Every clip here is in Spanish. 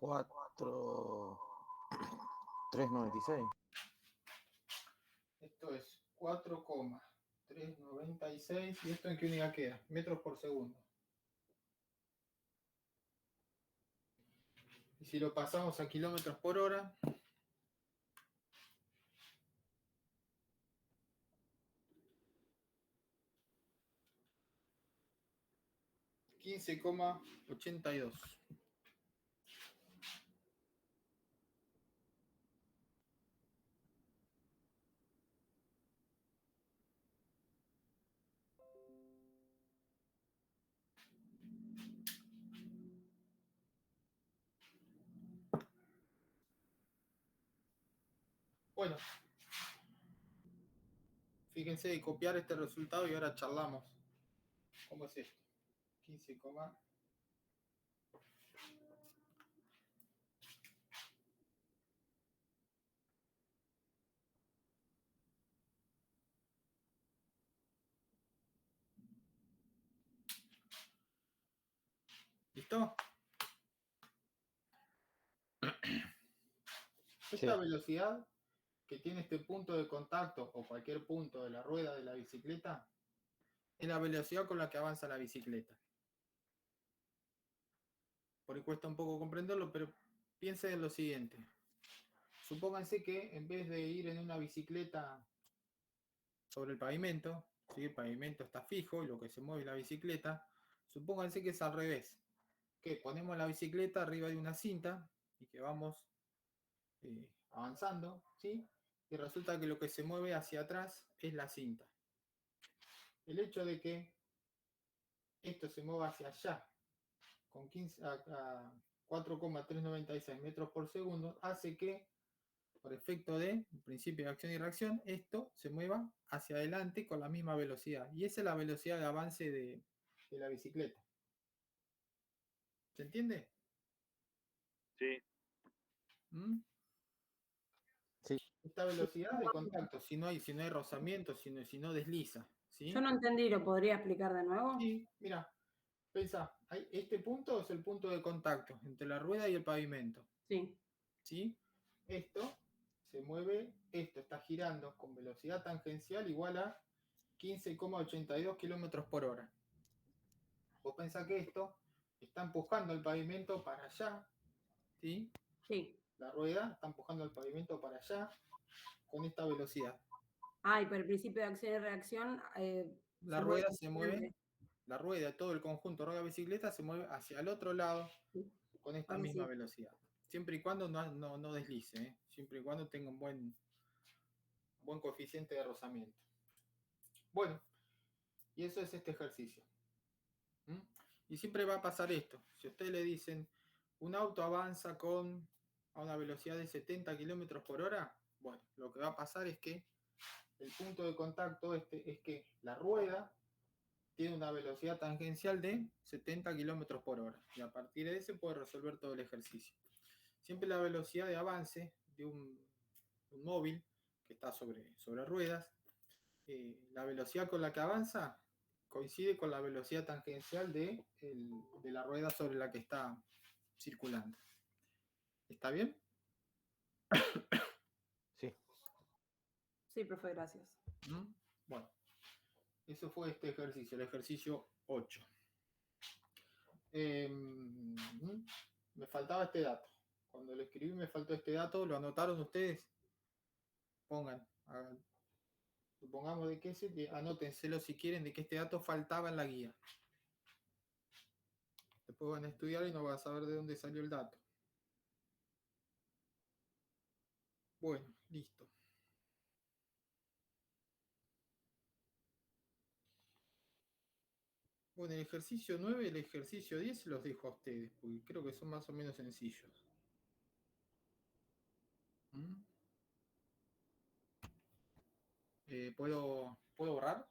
4,396. Esto es 4,396. ¿Y esto en qué unidad queda? Metros por segundo. Y si lo pasamos a kilómetros por hora, $15,82. Bueno, fíjense de copiar este resultado y ahora charlamos. ¿Cómo es esto? 15, ¿listo? Esta velocidad que tiene este punto de contacto o cualquier punto de la rueda de la bicicleta es la velocidad con la que avanza la bicicleta. Por ahí cuesta un poco comprenderlo, pero piensen en lo siguiente. Supónganse que en vez de ir en una bicicleta sobre el pavimento, ¿sí? El pavimento está fijo y lo que se mueve es la bicicleta. Supónganse que es al revés, que ponemos la bicicleta arriba de una cinta y que vamos avanzando, ¿sí? Y resulta que lo que se mueve hacia atrás es la cinta. El hecho de que esto se mueva hacia allá con 4,396 metros por segundo hace que, por efecto de principio de acción y reacción, esto se mueva hacia adelante con la misma velocidad. Y esa es la velocidad de avance de la bicicleta. ¿Se entiende? Sí. ¿Mm? Sí. Esta velocidad de contacto, si no hay rozamiento, si no desliza. ¿Sí? Yo no entendí, ¿lo podría explicar de nuevo? Sí, mira, pensá, este punto es el punto de contacto entre la rueda y el pavimento. Sí. ¿Sí? Esto se mueve, esto está girando con velocidad tangencial igual a 15,82 kilómetros por hora. Vos pensás que esto está empujando el pavimento para allá, ¿sí? Sí. La rueda está empujando el pavimento para allá con esta velocidad. Ah, y por el principio de acción y reacción. La rueda se mueve, la rueda, todo el conjunto rueda-bicicleta se mueve hacia el otro lado con esta misma velocidad. Siempre y cuando no deslice, ¿eh? Siempre y cuando tenga un buen coeficiente de rozamiento. Bueno, y eso es este ejercicio. Y siempre va a pasar esto. Si a ustedes le dicen, un auto avanza a una velocidad de 70 kilómetros por hora, bueno, lo que va a pasar es que el punto de contacto es que la rueda tiene una velocidad tangencial de 70 kilómetros por hora. Y a partir de ese puede resolver todo el ejercicio. Siempre la velocidad de avance de un móvil que está sobre ruedas, la velocidad con la que avanza coincide con la velocidad tangencial de la rueda sobre la que está circulando. ¿Está bien? Sí. Sí, profe, gracias. Bueno, eso fue este ejercicio, el ejercicio 8. Me faltaba este dato. Cuando lo escribí me faltó este dato. ¿Lo anotaron ustedes? Supongamos de que anótenselo si quieren, de que este dato faltaba en la guía. Después van a estudiar y no van a saber de dónde salió el dato. Bueno, listo. Bueno, el ejercicio 9 y el ejercicio 10 los dejo a ustedes, porque creo que son más o menos sencillos. ¿Puedo borrar?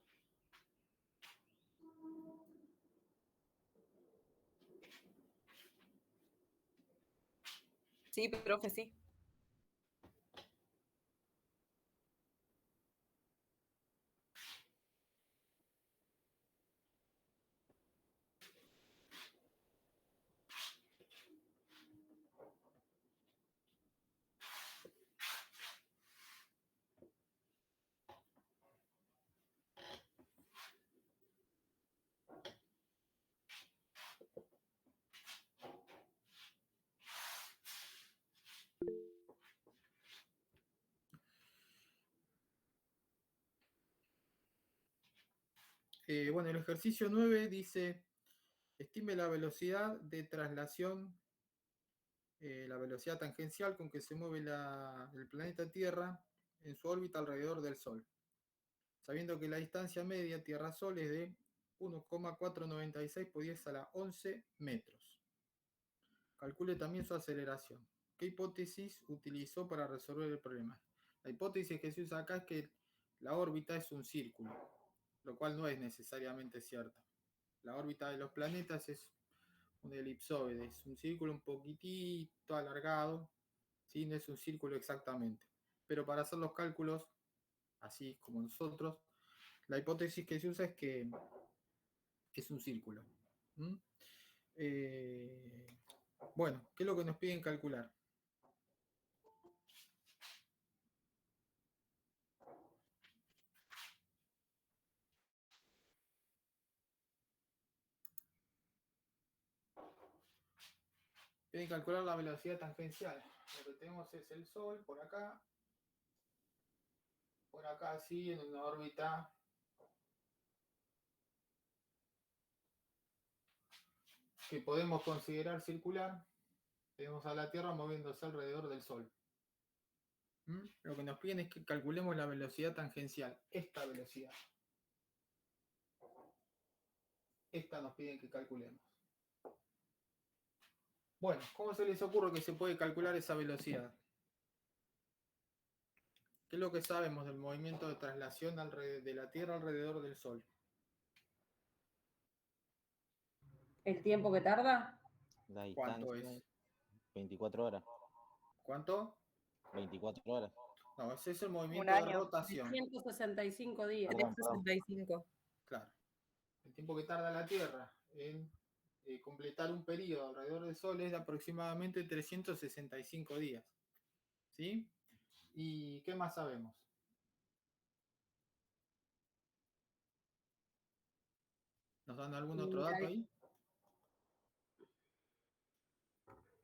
Sí, profe, sí. Bueno, el ejercicio 9 dice, estime la velocidad de traslación, la velocidad tangencial con que se mueve el planeta Tierra en su órbita alrededor del Sol, sabiendo que la distancia media Tierra-Sol es de 1,496 por 10 a la 11 metros. Calcule también su aceleración. ¿Qué hipótesis utilizó para resolver el problema? La hipótesis que se usa acá es que la órbita es un círculo, lo cual no es necesariamente cierto. La órbita de los planetas es un elipsoide, es un círculo un poquitito alargado, ¿sí? No es un círculo exactamente. Pero para hacer los cálculos, así como nosotros, la hipótesis que se usa es que es un círculo. ¿Mm? Bueno, ¿qué es lo que nos piden calcular? Piden calcular la velocidad tangencial. Lo que tenemos es el Sol por acá sí, en una órbita que podemos considerar circular. Tenemos a la Tierra moviéndose alrededor del Sol. Lo que nos piden es que calculemos la velocidad tangencial, esta velocidad. Esta nos piden que calculemos. Bueno, ¿cómo se les ocurre que se puede calcular esa velocidad? ¿Qué es lo que sabemos del movimiento de traslación de la Tierra alrededor del Sol? ¿El tiempo que tarda? La ¿Cuánto distancia, es? 24 horas. ¿Cuánto? 24 horas. No, ese es el movimiento Un de año. rotación. 165 días. Perdón. 365. Claro. El tiempo que tarda la Tierra en completar un periodo alrededor del Sol es de aproximadamente 365 días. ¿Sí? ¿Y qué más sabemos? ¿Nos dan algún otro dato ahí?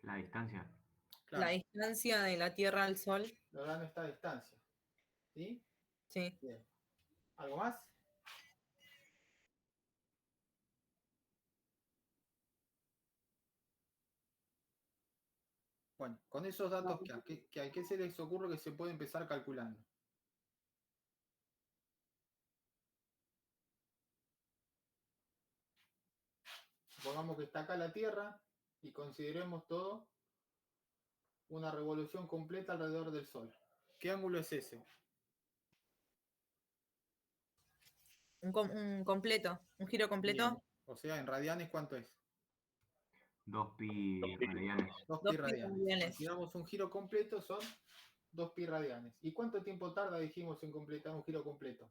La distancia. Claro, La distancia de la Tierra al Sol. nos dan esta distancia. ¿Sí? Sí. Bien. ¿Algo más? Bueno, con esos datos que hay, ¿qué se les ocurre que se puede empezar calculando? Supongamos que está acá la Tierra y consideremos todo una revolución completa alrededor del Sol. ¿Qué ángulo es ese? Un completo. Un giro completo. Bien. O sea, en radianes, ¿cuánto es? 2pi radianes. 2 2 pi radianes. radianes. Si damos un giro completo, son 2 pi radianes. ¿Y cuánto tiempo tarda, dijimos, en completar un giro completo?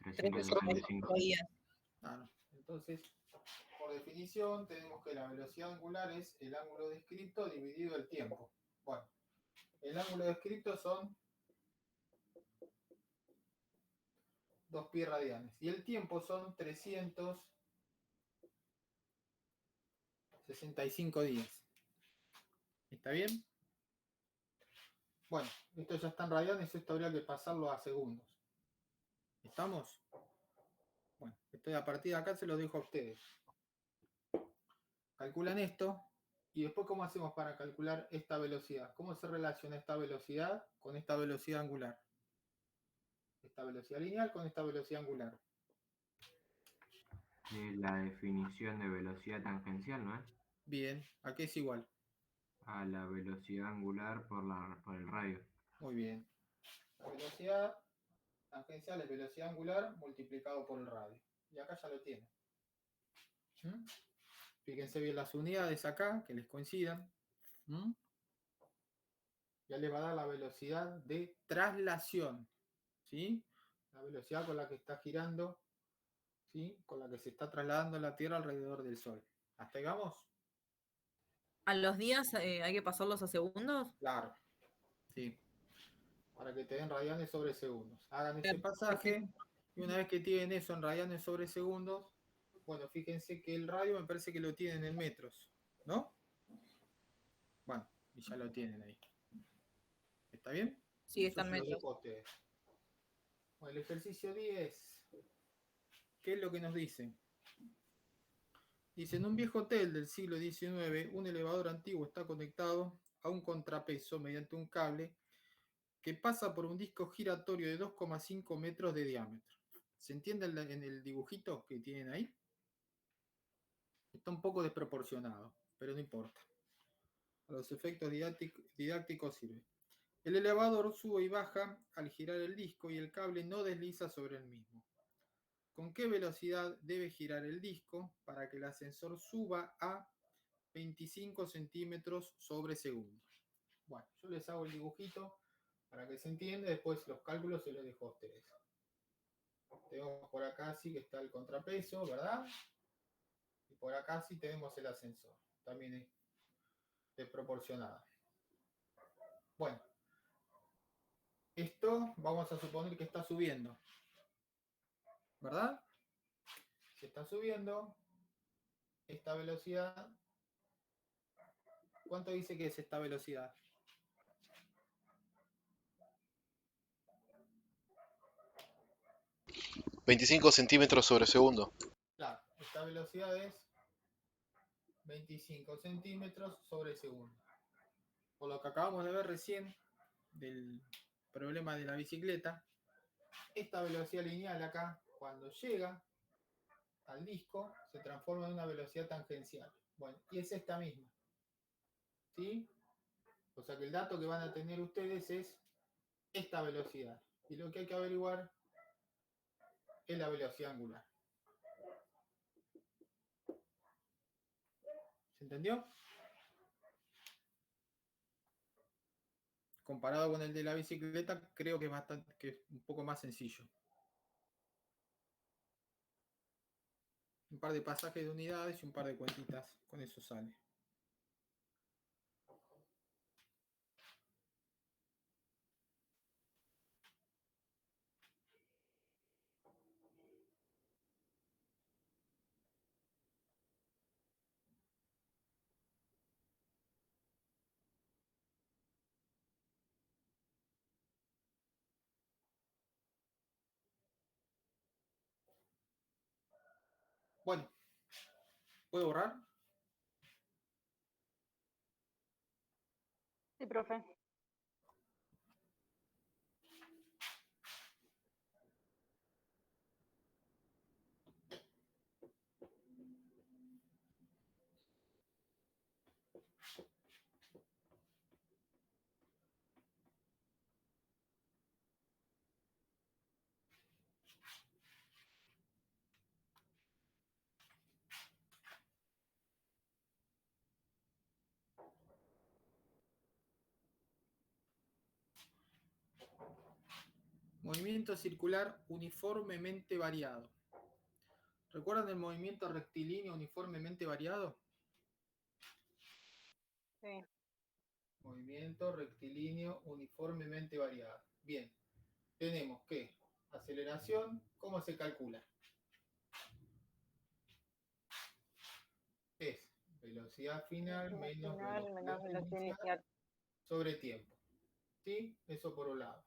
365 días. Claro. Entonces, por definición, tenemos que la velocidad angular es el ángulo descrito dividido el tiempo. Bueno, el ángulo descrito son 2 pi radianes. Y el tiempo son 365 días. ¿Está bien? Bueno, esto ya está en radianes, esto habría que pasarlo a segundos. ¿Estamos? Bueno, esto a partir de acá se lo dejo a ustedes. Calculan esto y después ¿cómo hacemos para calcular esta velocidad? ¿Cómo se relaciona esta velocidad con esta velocidad angular? Esta velocidad lineal con esta velocidad angular. La definición de velocidad tangencial, ¿no es? Bien, ¿a qué es igual? A la velocidad angular por el radio. Muy bien. La velocidad tangencial es velocidad angular multiplicado por el radio. Y acá ya lo tienen. Fíjense bien las unidades acá, que les coincidan. Ya les va a dar la velocidad de traslación. ¿Sí? La velocidad con la que está girando, ¿sí? Con la que se está trasladando la Tierra alrededor del Sol. ¿Hasta ahí vamos? ¿A los días hay que pasarlos a segundos? Claro. Sí. Para que te den radianes sobre segundos. Hagan ese pasaje y una vez que tienen eso en radianes sobre segundos, bueno, fíjense que el radio me parece que lo tienen en metros, ¿no? Bueno, y ya lo tienen ahí. ¿Está bien? Sí, Eso están se lo metros. dejo a ustedes. Bueno, el ejercicio 10. ¿Qué es lo que nos dice? Dice, en un viejo hotel del siglo XIX, un elevador antiguo está conectado a un contrapeso mediante un cable que pasa por un disco giratorio de 2,5 metros de diámetro. ¿Se entiende en el dibujito que tienen ahí? Está un poco desproporcionado, pero no importa. A los efectos didácticos sirve. El elevador sube y baja al girar el disco y el cable no desliza sobre el mismo. ¿Con qué velocidad debe girar el disco para que el ascensor suba a 25 centímetros sobre segundo? Bueno, yo les hago el dibujito para que se entienda, después los cálculos se los dejo a ustedes. Tenemos por acá sí que está el contrapeso, ¿verdad? Y por acá sí tenemos el ascensor, también es desproporcionado. Bueno, esto vamos a suponer que está subiendo, ¿verdad? Si está subiendo, esta velocidad, ¿cuánto dice que es esta velocidad? ¿25 centímetros sobre segundo? Claro, esta velocidad es 25 centímetros sobre segundo. Por lo que acabamos de ver recién del problema de la bicicleta, esta velocidad lineal acá, cuando llega al disco, se transforma en una velocidad tangencial. Bueno, y es esta misma. ¿Sí? O sea que el dato que van a tener ustedes es esta velocidad. Y lo que hay que averiguar es la velocidad angular. ¿Se entendió? Comparado con el de la bicicleta, creo que es un poco más sencillo. Un par de pasajes de unidades y un par de cuentitas. Con eso sale. Bueno, ¿puedo borrar? Sí, profe. Movimiento circular uniformemente variado. ¿Recuerdan el movimiento rectilíneo uniformemente variado? Sí. Movimiento rectilíneo uniformemente variado. Bien, tenemos que aceleración, ¿cómo se calcula? Es velocidad final menos velocidad inicial sobre tiempo. ¿Sí? Eso por un lado.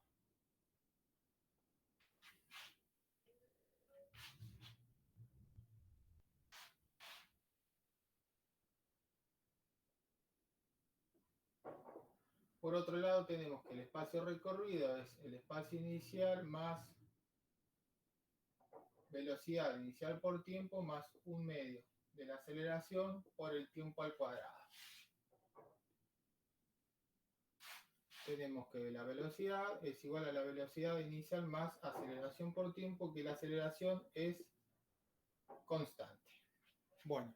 Por otro lado tenemos que el espacio recorrido es el espacio inicial más velocidad inicial por tiempo más un medio de la aceleración por el tiempo al cuadrado. Tenemos que la velocidad es igual a la velocidad inicial más aceleración por tiempo, que la aceleración es constante. Bueno,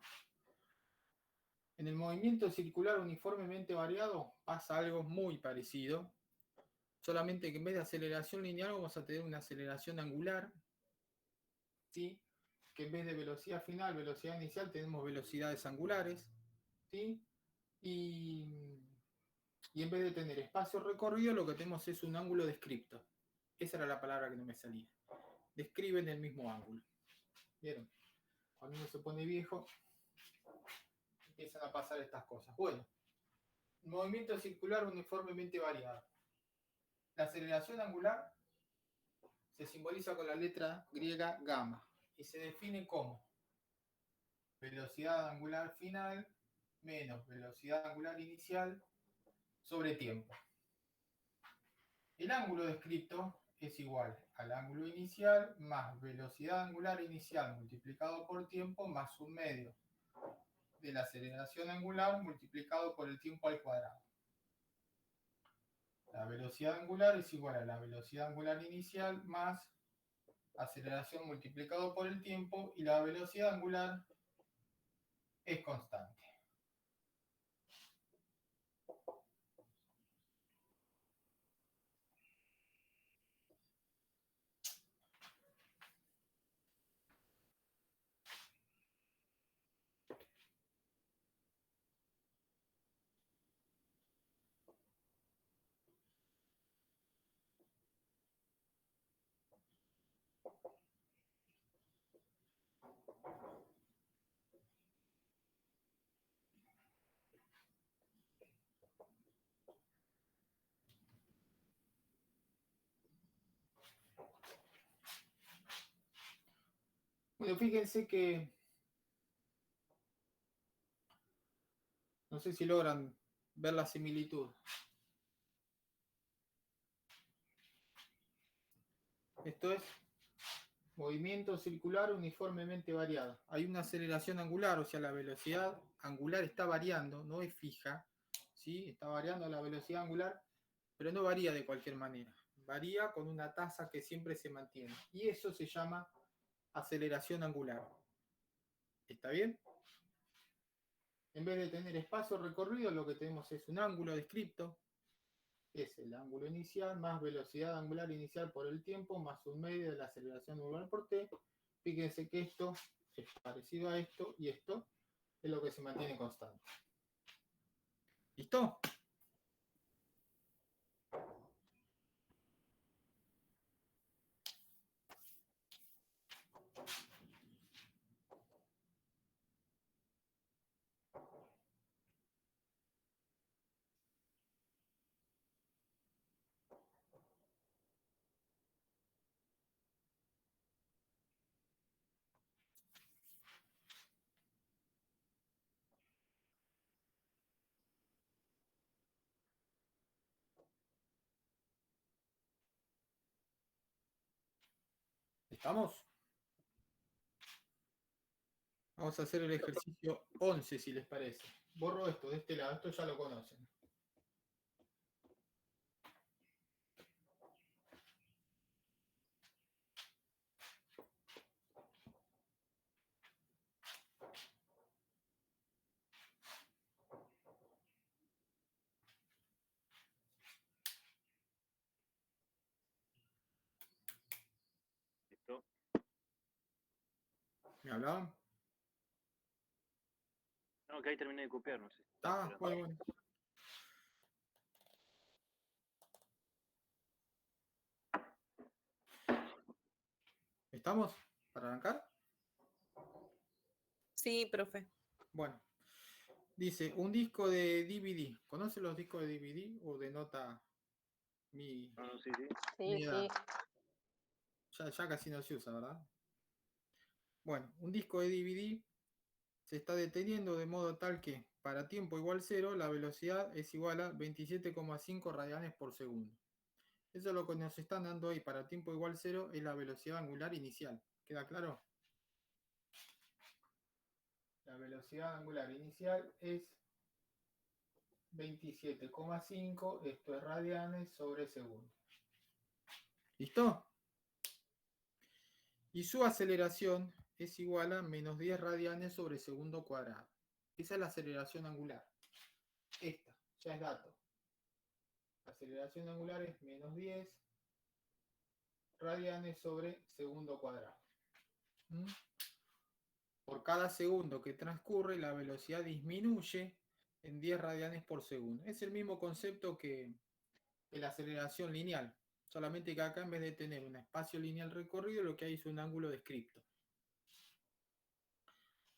en el movimiento circular uniformemente variado pasa algo muy parecido, solamente que en vez de aceleración lineal vamos a tener una aceleración angular, ¿sí? Que en vez de velocidad final, velocidad inicial, tenemos velocidades angulares, ¿sí? Y en vez de tener espacio recorrido, lo que tenemos es un ángulo descripto. Esa era la palabra que no me salía. Describen el mismo ángulo. ¿Vieron? Cuando uno se pone viejo, empiezan a pasar estas cosas. Bueno, movimiento circular uniformemente variado. La aceleración angular se simboliza con la letra griega gamma. y se define como velocidad angular final menos velocidad angular inicial sobre tiempo. El ángulo descrito es igual al ángulo inicial más velocidad angular inicial multiplicado por tiempo más un medio de la aceleración angular multiplicado por el tiempo al cuadrado. La velocidad angular es igual a la velocidad angular inicial más aceleración multiplicado por el tiempo, y la velocidad angular es constante. Bueno, fíjense que no sé si logran ver la similitud. Esto es movimiento circular uniformemente variado. Hay una aceleración angular, o sea, la velocidad angular está variando, no es fija, ¿sí? Está variando la velocidad angular, pero no varía de cualquier manera. Varía con una tasa que siempre se mantiene. Y eso se llama aceleración angular. ¿Está bien? En vez de tener espacio recorrido, lo que tenemos es un ángulo descripto. Es el ángulo inicial más velocidad angular inicial por el tiempo más un medio de la aceleración angular por t. Fíjense que esto es parecido a esto y esto es lo que se mantiene constante. ¿Listo? ¿Estamos? Vamos a hacer el ejercicio 11, si les parece. Borro esto de este lado, esto ya lo conocen. ¿Listo? ¿Me hablaban? No, que ahí terminé de copiar, no sé. Ah, bueno. ¿Estamos para arrancar? Sí, profe. Bueno, dice un disco de DVD. ¿Conocen los discos de DVD o denota mi No, sí, sí. mi edad? Ya casi no se usa, ¿verdad? Bueno, un disco de DVD se está deteniendo de modo tal que para tiempo igual 0 la velocidad es igual a 27,5 radianes por segundo. Eso es lo que nos están dando ahí para tiempo igual 0, es la velocidad angular inicial. ¿Queda claro? La velocidad angular inicial es 27,5, esto es radianes sobre segundo. ¿Listo? Y su aceleración es igual a menos 10 radianes sobre segundo cuadrado. Esa es la aceleración angular. Esta, ya es dato. La aceleración angular es menos 10 radianes sobre segundo cuadrado. Por cada segundo que transcurre, la velocidad disminuye en 10 radianes por segundo. Es el mismo concepto que la aceleración lineal. Solamente que acá en vez de tener un espacio lineal recorrido, lo que hay es un ángulo descripto.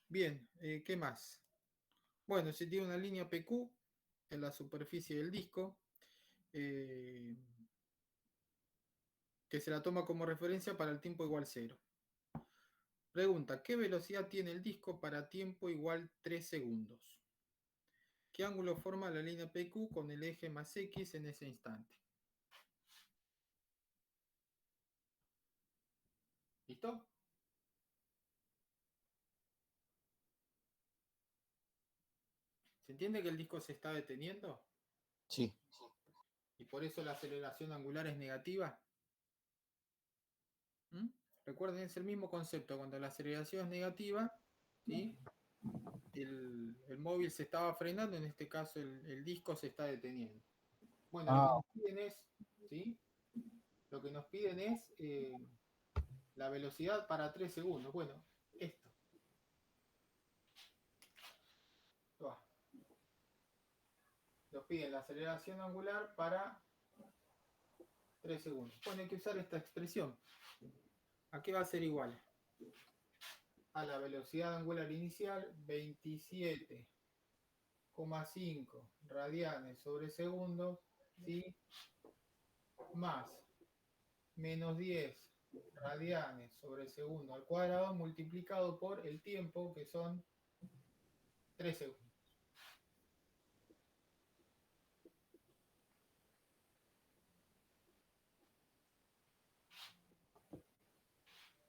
Bien, ¿qué más? Bueno, se tiene una línea PQ en la superficie del disco, que se la toma como referencia para el tiempo igual 0. Pregunta, ¿qué velocidad tiene el disco para tiempo igual 3 segundos? ¿Qué ángulo forma la línea PQ con el eje más X en ese instante? ¿Listo? ¿Se entiende que el disco se está deteniendo? Sí. Y por eso la aceleración angular es negativa. ¿Mm? Recuerden, es el mismo concepto. Cuando la aceleración es negativa, ¿sí? el móvil se estaba frenando, en este caso el disco se está deteniendo. Bueno, lo que nos piden es, ¿sí? Lo que nos piden es la velocidad para 3 segundos. Bueno, esto. Toma. Nos piden la aceleración angular para 3 segundos. Bueno, hay que usar esta expresión. ¿A qué va a ser igual? A la velocidad angular inicial, 27,5 radianes sobre segundo, ¿sí? Más menos 10 radianes sobre segundo al cuadrado multiplicado por el tiempo, que son 3 segundos.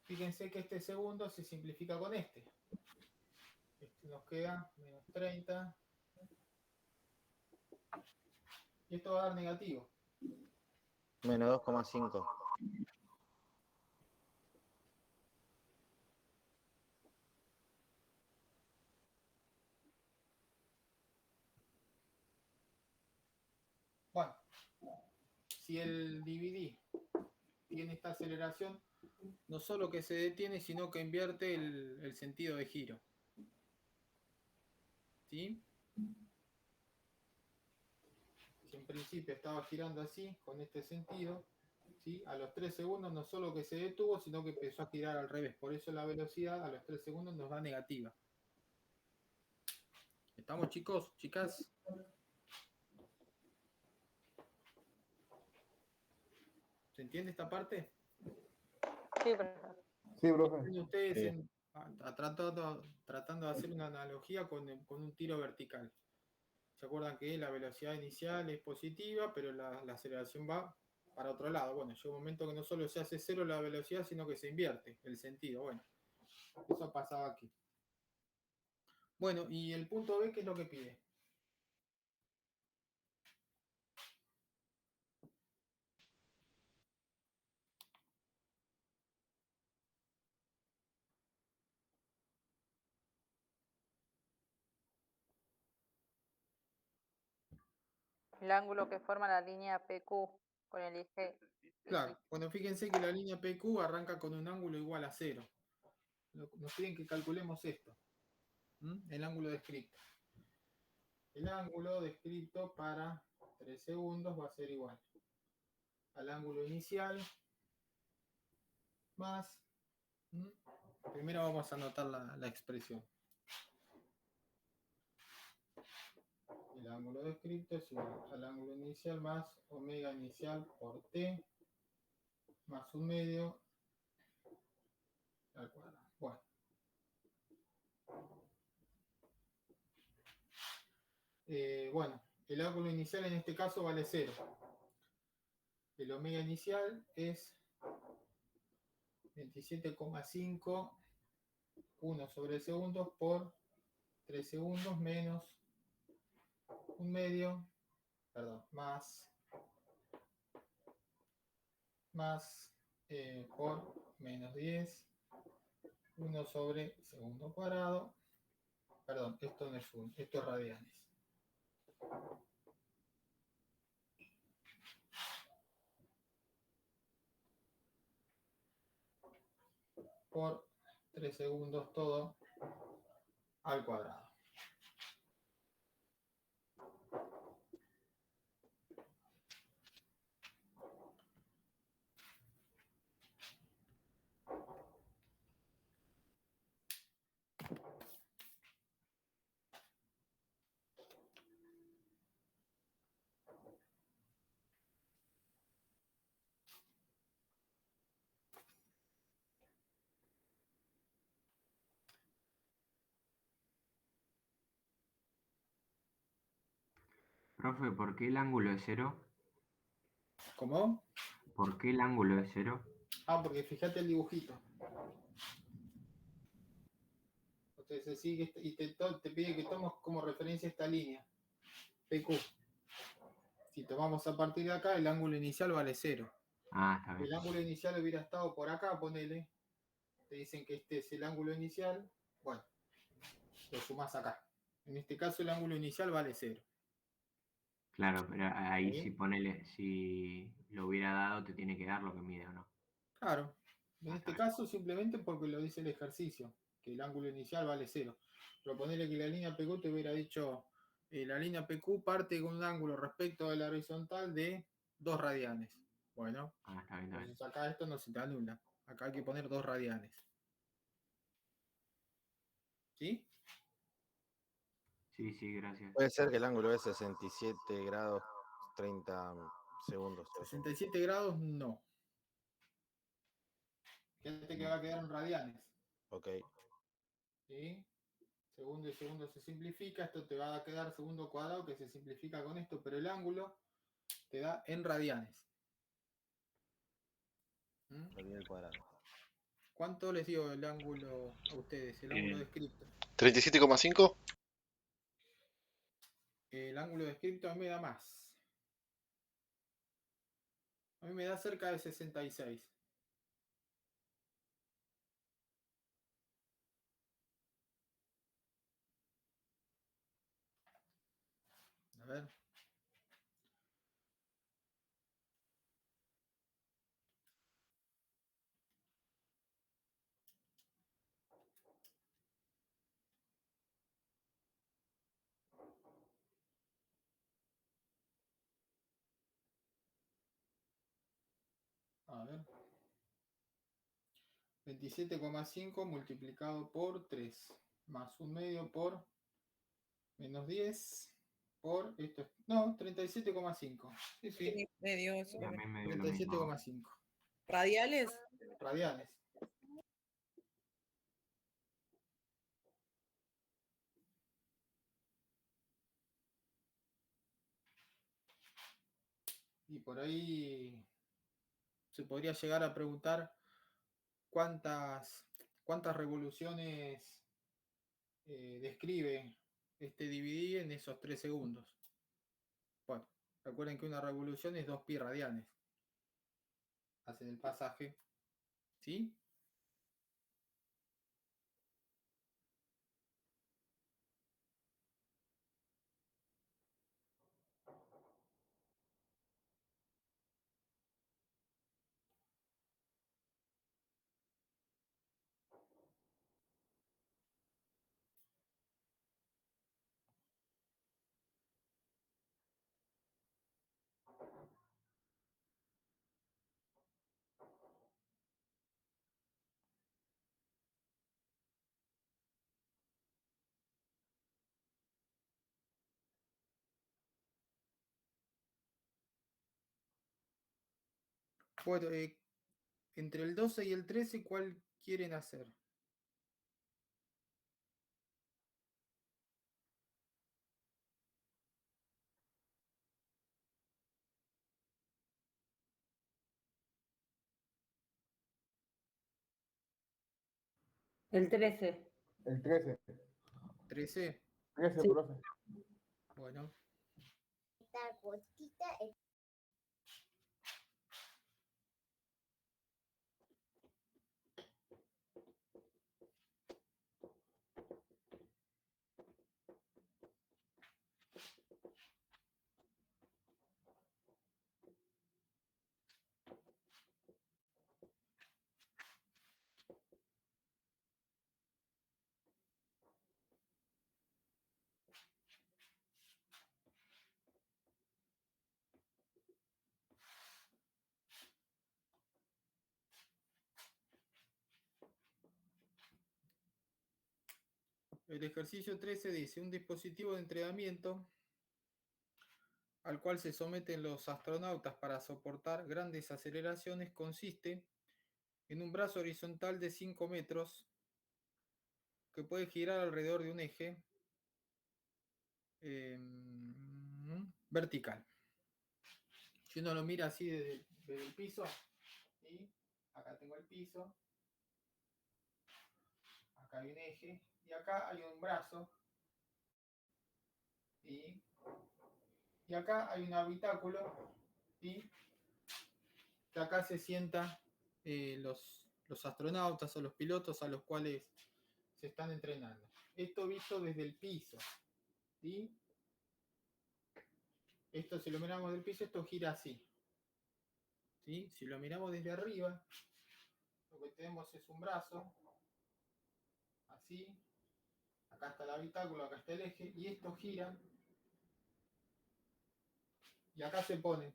Fíjense que este segundo se simplifica con este. Este nos queda menos 30. Y esto va a dar negativo. Menos 2,5. Bueno, si el DVD tiene esta aceleración, no solo que se detiene, sino que invierte el sentido de giro. ¿Sí? Si en principio estaba girando así, con este sentido, ¿sí? A los 3 segundos no solo que se detuvo, sino que empezó a girar al revés. Por eso la velocidad a los 3 segundos nos da negativa. ¿Estamos, chicos? ¿Chicas? ¿Se entiende esta parte? Sí, profesor. Sí, profe. Tienen ustedes Sí. tratando de hacer una analogía con un tiro vertical. ¿Se acuerdan que la velocidad inicial es positiva, pero la aceleración va para otro lado? Bueno, llega un momento que no solo se hace cero la velocidad, sino que se invierte el sentido. Bueno, eso pasaba aquí. Bueno, y el punto B, ¿qué es lo que pide? El ángulo que forma la línea PQ con el eje. Claro, bueno, fíjense que la línea PQ arranca con un ángulo igual a 0. Nos piden que calculemos esto. El ángulo descrito. El ángulo descrito para 3 segundos va a ser igual al ángulo inicial más... Primero vamos a anotar la expresión. El ángulo descrito es igual al ángulo inicial más omega inicial por t más 1/2 al cuadrado. Bueno. Bueno, el ángulo inicial en este caso vale 0. El omega inicial es 27,5 1 sobre segundos por 3 segundos menos 1/2, perdón, más por menos 10, 1 sobre segundo cuadrado. Perdón, esto no es 1, esto es radianes. Por 3 segundos todo al cuadrado. Profe, ¿por qué el ángulo es 0? ¿Cómo? ¿Por qué el ángulo es 0? Ah, porque fíjate el dibujito. Entonces se sigue y te pide que tomes como referencia esta línea, PQ. Si tomamos a partir de acá, el ángulo inicial vale 0. Ah, está Si bien. el ángulo inicial hubiera estado por acá, ponele, te dicen que este es el ángulo inicial, bueno, lo sumás acá. En este caso el ángulo inicial vale 0. Claro, pero ahí ¿Sí? si ponele, si lo hubiera dado, te tiene que dar lo que mide, ¿o no? Claro. En Ah, este está bien. caso simplemente porque lo dice el ejercicio, que el ángulo inicial vale 0. Pero ponele que la línea PQ te hubiera dicho, la línea PQ parte con un ángulo respecto de la horizontal de 2 radianes. Bueno, Ah, está bien, está bien. entonces acá esto no se te anula. Acá hay que poner 2 radianes. ¿Sí? Sí, sí, gracias. Puede ser que el ángulo es 67 grados 30 segundos. 67 grados, no. Fíjate que va a quedar en radianes. Ok. ¿Sí? Segundo y segundo se simplifica. Esto te va a quedar segundo cuadrado que se simplifica con esto, pero el ángulo te da en radianes. ¿Mm? Aquí al cuadrado. ¿Cuánto les dio el ángulo a ustedes? El ángulo descripto. 37,5. El ángulo descripto a mí me da más. A mí me da cerca de 66. A ver. A ver. 27,5 multiplicado por 3. Más un medio por menos 10. Por esto es. No, 37,5. Sí, sí. Sí, me dio eso. Y a mí me dio lo mismo. 37,5. ¿Radiales? Radianes. Y por ahí se podría llegar a preguntar cuántas revoluciones describe este dividir en esos 3 segundos. Bueno, recuerden que una revolución es 2 pi radianes. Hacen el pasaje. ¿Sí? Bueno, entre el 12 y el 13, ¿cuál quieren hacer? El 13. El 13. 13. 13, Sí. profe. Bueno. El ejercicio 13 dice, un dispositivo de entrenamiento al cual se someten los astronautas para soportar grandes aceleraciones consiste en un brazo horizontal de 5 metros que puede girar alrededor de un eje vertical. Si uno lo mira así desde el piso, ¿sí? Acá tengo el piso, acá hay un eje, y acá hay un brazo, ¿sí? Y acá hay un habitáculo, ¿sí? Que acá se sientan los astronautas o los pilotos a los cuales se están entrenando. Esto visto desde el piso, ¿sí? Esto, si lo miramos del piso, esto gira así, ¿sí? Si lo miramos desde arriba, lo que tenemos es un brazo, así. Acá está el habitáculo, acá está el eje, y esto gira. Y acá se ponen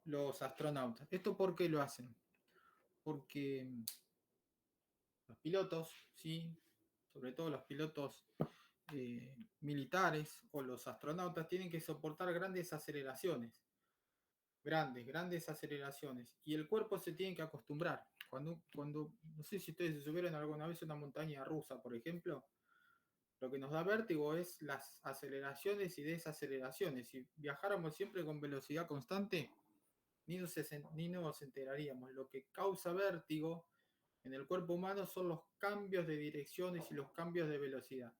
los astronautas. ¿Esto por qué lo hacen? Porque los pilotos, ¿sí? Sobre todo los pilotos militares o los astronautas, tienen que soportar grandes aceleraciones. Grandes aceleraciones. Y el cuerpo se tiene que acostumbrar. Cuando, no sé si ustedes se subieron alguna vez a una montaña rusa, por ejemplo, lo que nos da vértigo es las aceleraciones y desaceleraciones. Si viajáramos siempre con velocidad constante, ni nos enteraríamos. Lo que causa vértigo en el cuerpo humano son los cambios de direcciones y los cambios de velocidad.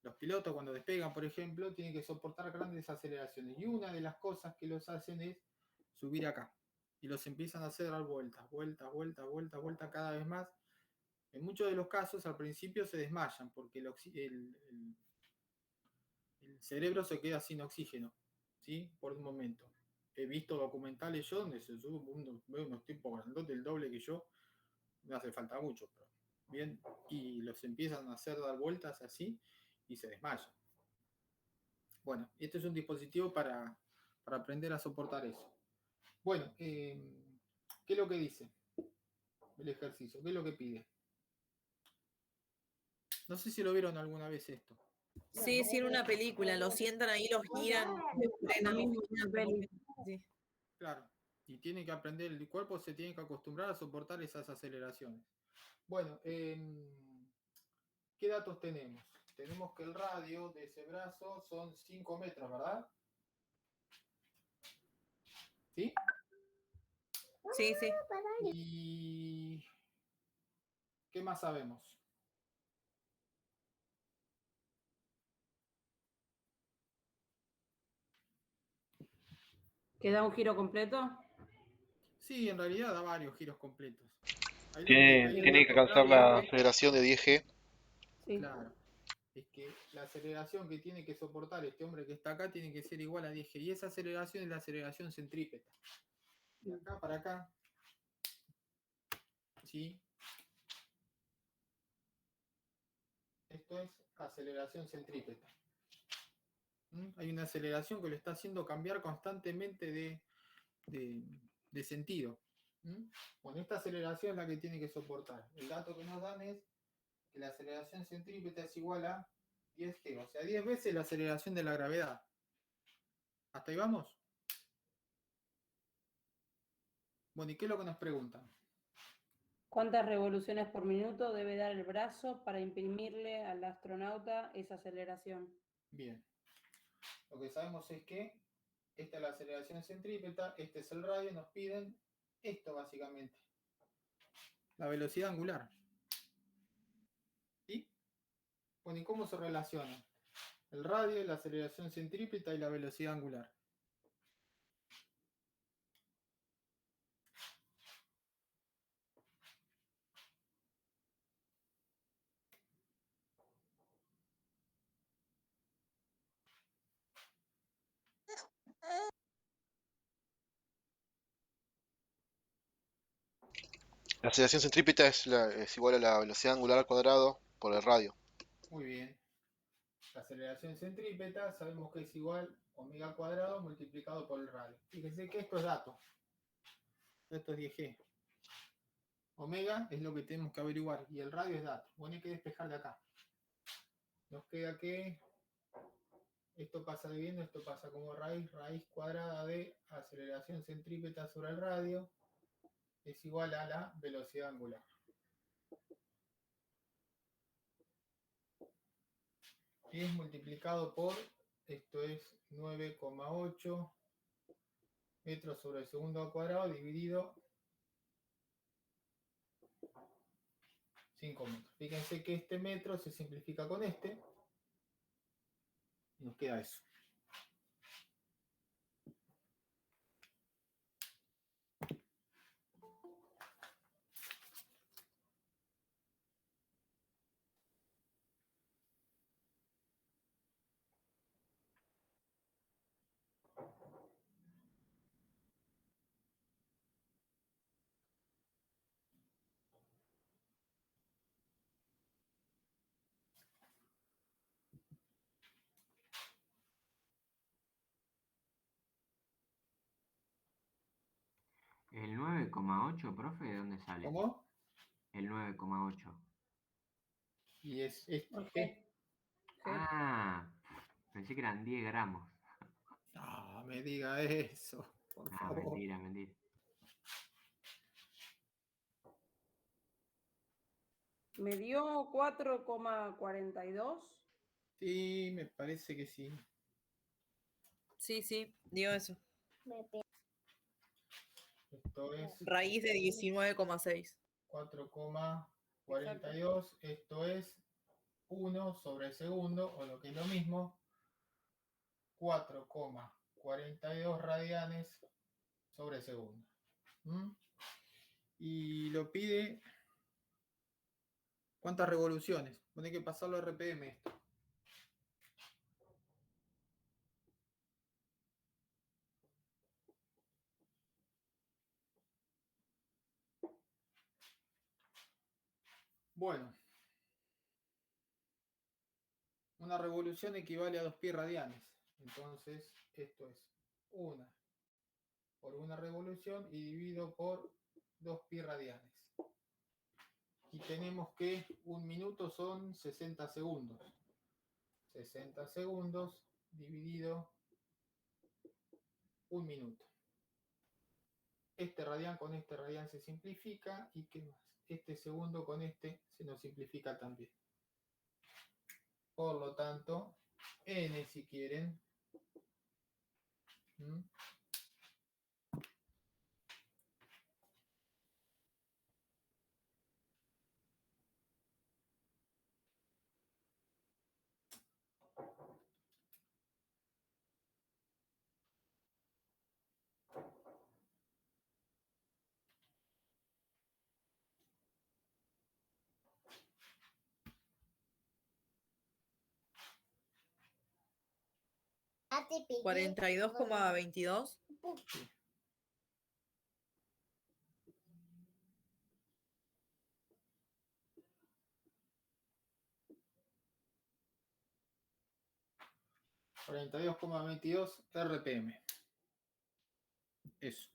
Los pilotos cuando despegan, por ejemplo, tienen que soportar grandes aceleraciones. Y una de las cosas que los hacen es subir acá. Y los empiezan a hacer dar vueltas cada vez más. En muchos de los casos al principio se desmayan porque el cerebro se queda sin oxígeno, ¿sí? Por un momento. He visto documentales yo donde se suben unos tipos grandotes, el doble que yo, no hace falta mucho, pero bien, y los empiezan a hacer dar vueltas así y se desmayan. Bueno, este es un dispositivo para aprender a soportar eso. Bueno, ¿qué es lo que dice el ejercicio? ¿Qué es lo que pide? No sé si lo vieron alguna vez esto. Sí, sí, en una película, lo sientan ahí, los giran, frenan, sí. Claro, y tiene que aprender, el cuerpo se tiene que acostumbrar a soportar esas aceleraciones. Bueno, ¿qué datos tenemos? Tenemos que el radio de ese brazo son 5 metros, ¿verdad? ¿Sí? Sí, sí. ¿Y qué más sabemos? ¿Queda un giro completo? Sí, en realidad da varios giros completos. Tiene que alcanzar la aceleración de 10G. Sí. Claro, es que la aceleración que tiene que soportar este hombre que está acá tiene que ser igual a 10G. Y esa aceleración es la aceleración centrípeta. De acá para acá. ¿Sí? Esto es aceleración centrípeta. Hay una aceleración que lo está haciendo cambiar constantemente de sentido. Bueno, esta aceleración es la que tiene que soportar. El dato que nos dan es que la aceleración centrípeta es igual a 10G, o sea, 10 veces la aceleración de la gravedad. ¿Hasta ahí vamos? Bueno, ¿y qué es lo que nos preguntan? ¿Cuántas revoluciones por minuto debe dar el brazo para imprimirle al astronauta esa aceleración? Bien. Lo que sabemos es que esta es la aceleración centrípeta, este es el radio, nos piden esto básicamente. La velocidad angular. ¿Sí? Bueno, ¿y cómo se relacionan? El radio, la aceleración centrípeta y la velocidad angular. La aceleración centrípeta es igual a la velocidad angular al cuadrado por el radio. Muy bien. La aceleración centrípeta sabemos que es igual omega cuadrado multiplicado por el radio. Fíjense que esto es dato. Esto es 10G. Omega es lo que tenemos que averiguar y el radio es dato. Bueno, hay que despejar de acá. Nos queda que esto pasa dividiendo, esto pasa como raíz cuadrada de aceleración centrípeta sobre el radio es igual a la velocidad angular. Y es multiplicado por esto es 9,8 metros sobre el segundo al cuadrado dividido 5 metros. Fíjense que este metro se simplifica con este y nos queda eso. El 9,8, profe, ¿de dónde sale? ¿Cómo? El 9,8. Y es este. Ok. G. Ah, pensé que eran 10 gramos. No, me diga eso, por Ah, favor. mentira, mentira. Me dio 4,42. Sí, me parece que sí. Sí, dio eso. Esto es Raíz de 19,6. 4,42. Esto es 1 sobre el segundo, o lo que es lo mismo, 4,42 radianes sobre segundo. ¿Mm? Y lo pide, ¿cuántas revoluciones? Tiene que pasarlo a RPM esto. Bueno, una revolución equivale a 2 pi radianes. Entonces, esto es 1 por una revolución y dividido por 2 pi radianes. Y tenemos que un minuto son 60 segundos. 60 segundos dividido un minuto. Este radian con este radian se simplifica. ¿Y qué más? Este segundo con este se nos simplifica también. Por lo tanto, n si quieren. ¿Mm? ¿42,22? 42,22 RPM. Eso.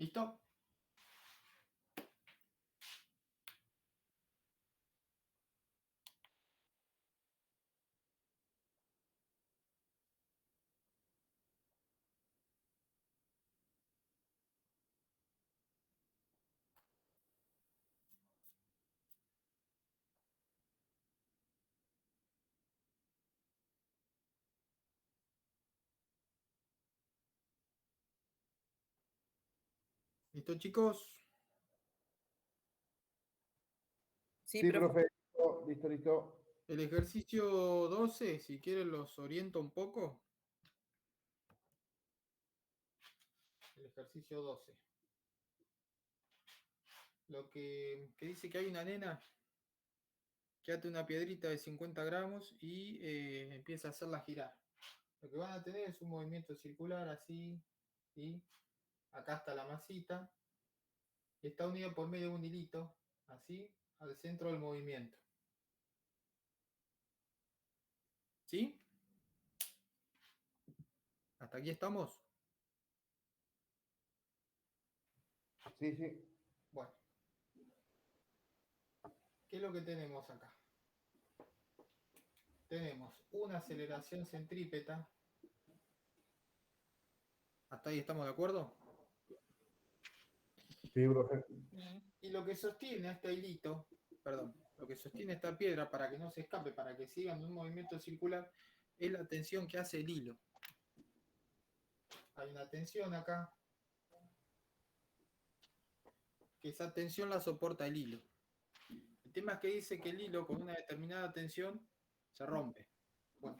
¿Listo? ¿Listo, chicos? Sí, Sí, profe. profe. Listo, listo. El ejercicio 12, si quieren los oriento un poco. El ejercicio 12. Lo que dice que hay una nena que ate una piedrita de 50 gramos y empieza a hacerla girar. Lo que van a tener es un movimiento circular así, y acá está la masita, y está unido por medio de un hilito, así, al centro del movimiento. ¿Sí? ¿Hasta aquí estamos? Sí, sí. Bueno. ¿Qué es lo que tenemos acá? Tenemos una aceleración centrípeta. ¿Hasta ahí estamos de acuerdo? Sí, profe. Y lo que sostiene a este hilito, perdón, lo que sostiene esta piedra para que no se escape, para que siga en un movimiento circular, es la tensión que hace el hilo. Hay una tensión acá, que esa tensión la soporta el hilo. El tema es que dice que el hilo con una determinada tensión se rompe. Bueno,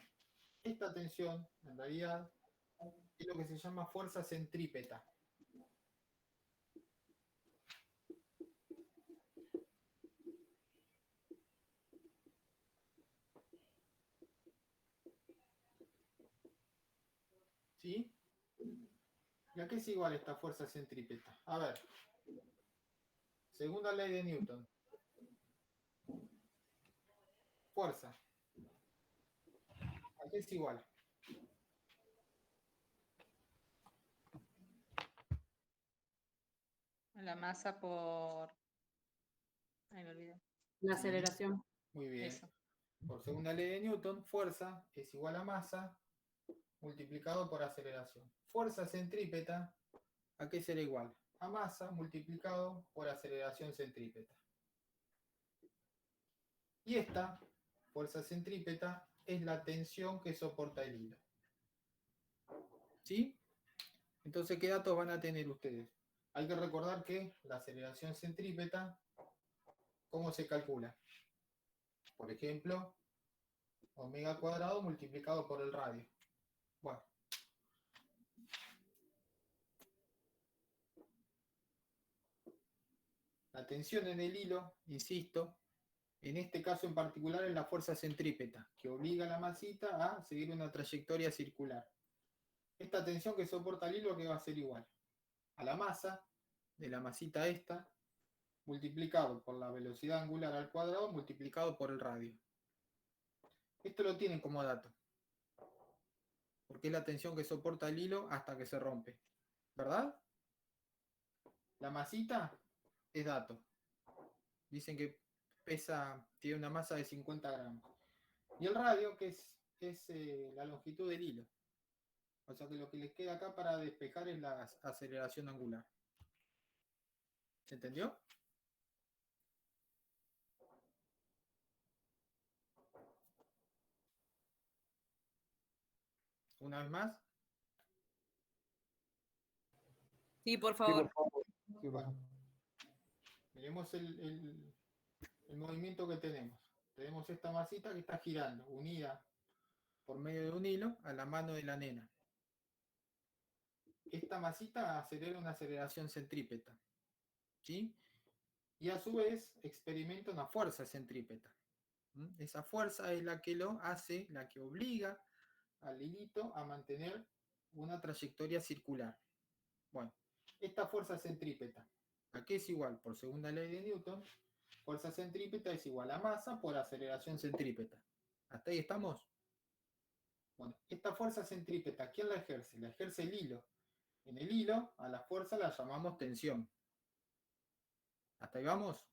esta tensión en realidad es lo que se llama fuerza centrípeta. ¿Sí? ¿Y a qué es igual esta fuerza centrípeta? A ver. Segunda ley de Newton. Fuerza. ¿A qué es igual? La masa por... Ay, me olvidé. La Sí. aceleración. Muy bien. Eso. Por segunda ley de Newton, fuerza es igual a masa multiplicado por aceleración. Fuerza centrípeta, ¿a qué será igual? A masa multiplicado por aceleración centrípeta. Y esta fuerza centrípeta es la tensión que soporta el hilo. ¿Sí? Entonces, ¿qué datos van a tener ustedes? Hay que recordar que la aceleración centrípeta, ¿cómo se calcula? Por ejemplo, omega cuadrado multiplicado por el radio. Bueno. La tensión en el hilo, insisto, en este caso en particular es la fuerza centrípeta, que obliga a la masita a seguir una trayectoria circular. Esta tensión que soporta el hilo, ¿qué va a ser igual? A la masa de la masita esta, multiplicado por la velocidad angular al cuadrado, multiplicado por el radio. Esto lo tienen como dato, porque es la tensión que soporta el hilo hasta que se rompe, ¿verdad? La masita es dato. Dicen que tiene una masa de 50 gramos. Y el radio, que es la longitud del hilo. O sea que lo que les queda acá para despejar es la aceleración angular. ¿Se entendió? Una vez más. Sí, por Sí, favor. por favor. Sí, Bueno, miremos el movimiento que tenemos. Tenemos esta masita que está girando, unida por medio de un hilo a la mano de la nena. Esta masita acelera una aceleración centrípeta. ¿Sí? Y a su vez experimenta una fuerza centrípeta. Esa fuerza es la que lo hace, la que obliga al hilito a mantener una trayectoria circular. Bueno, esta fuerza centrípeta, ¿a qué es igual? Por segunda ley de Newton, fuerza centrípeta es igual a masa por aceleración centrípeta. ¿Hasta ahí estamos? Bueno, esta fuerza centrípeta, ¿quién la ejerce? La ejerce el hilo. En el hilo, a la fuerza la llamamos tensión. ¿Hasta ahí vamos?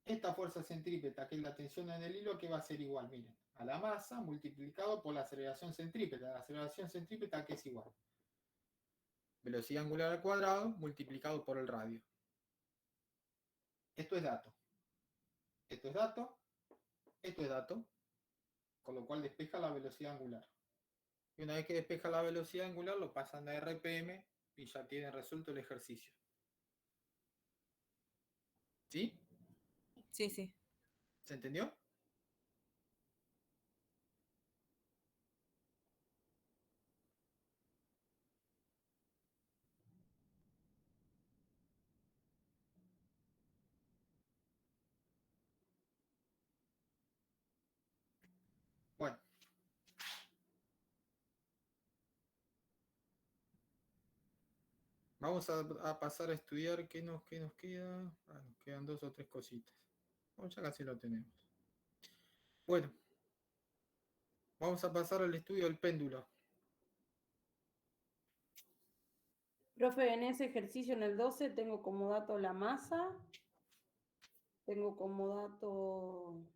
Esta fuerza centrípeta, que es la tensión en el hilo, ¿qué va a ser igual? Miren, a la masa multiplicado por la aceleración centrípeta. La aceleración centrípeta, ¿qué es igual? Velocidad angular al cuadrado multiplicado por el radio. Esto es dato. Esto es dato. Esto es dato. Con lo cual despeja la velocidad angular. Y una vez que despeja la velocidad angular, lo pasan a RPM y ya tienen resuelto el ejercicio. ¿Sí? Sí, sí. ¿Se entendió? Bueno. Vamos a pasar a estudiar qué nos queda. Nos quedan 2 o 3 cositas. Bueno, ya casi lo tenemos. Bueno, vamos a pasar al estudio del péndulo. Profe, en ese ejercicio en el 12 tengo como dato la masa, tengo como dato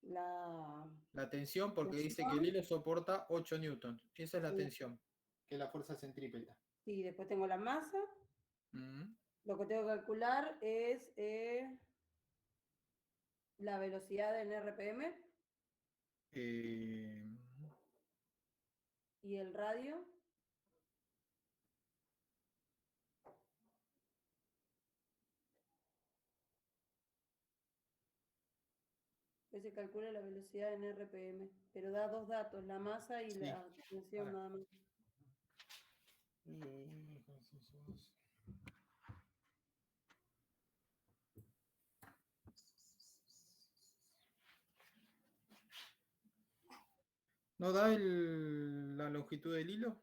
la tensión, porque dice que el hilo soporta 8 newtons. Esa es la tensión, que es la fuerza centrípeta. Sí, después tengo la masa. Mm. Lo que tengo que calcular es la velocidad en RPM y el radio. Que se calcula la velocidad en RPM, pero da 2 datos, la masa y Sí. la tensión nada más. ¿No da la longitud del hilo?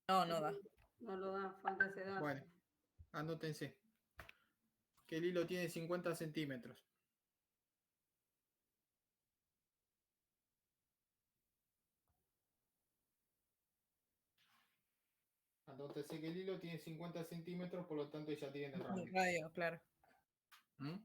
No, no da. No lo da, falta ese dato. Bueno, anótense. Que el hilo tiene 50 centímetros. Anótense que el hilo tiene 50 centímetros, por lo tanto ya tienen el radio. El radio, claro. ¿Mm?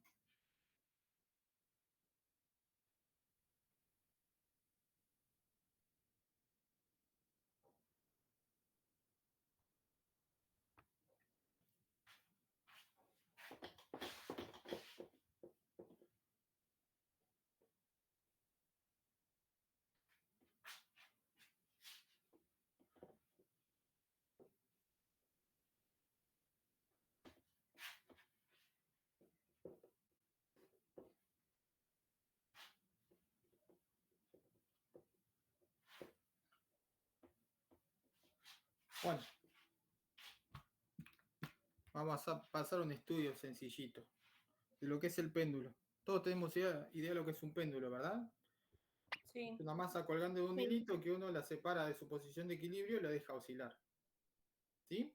Bueno, vamos a pasar a un estudio sencillito de lo que es el péndulo. Todos tenemos idea de lo que es un péndulo, ¿verdad? Sí. Una masa colgando de un hilito que uno la separa de su posición de equilibrio y la deja oscilar. ¿Sí?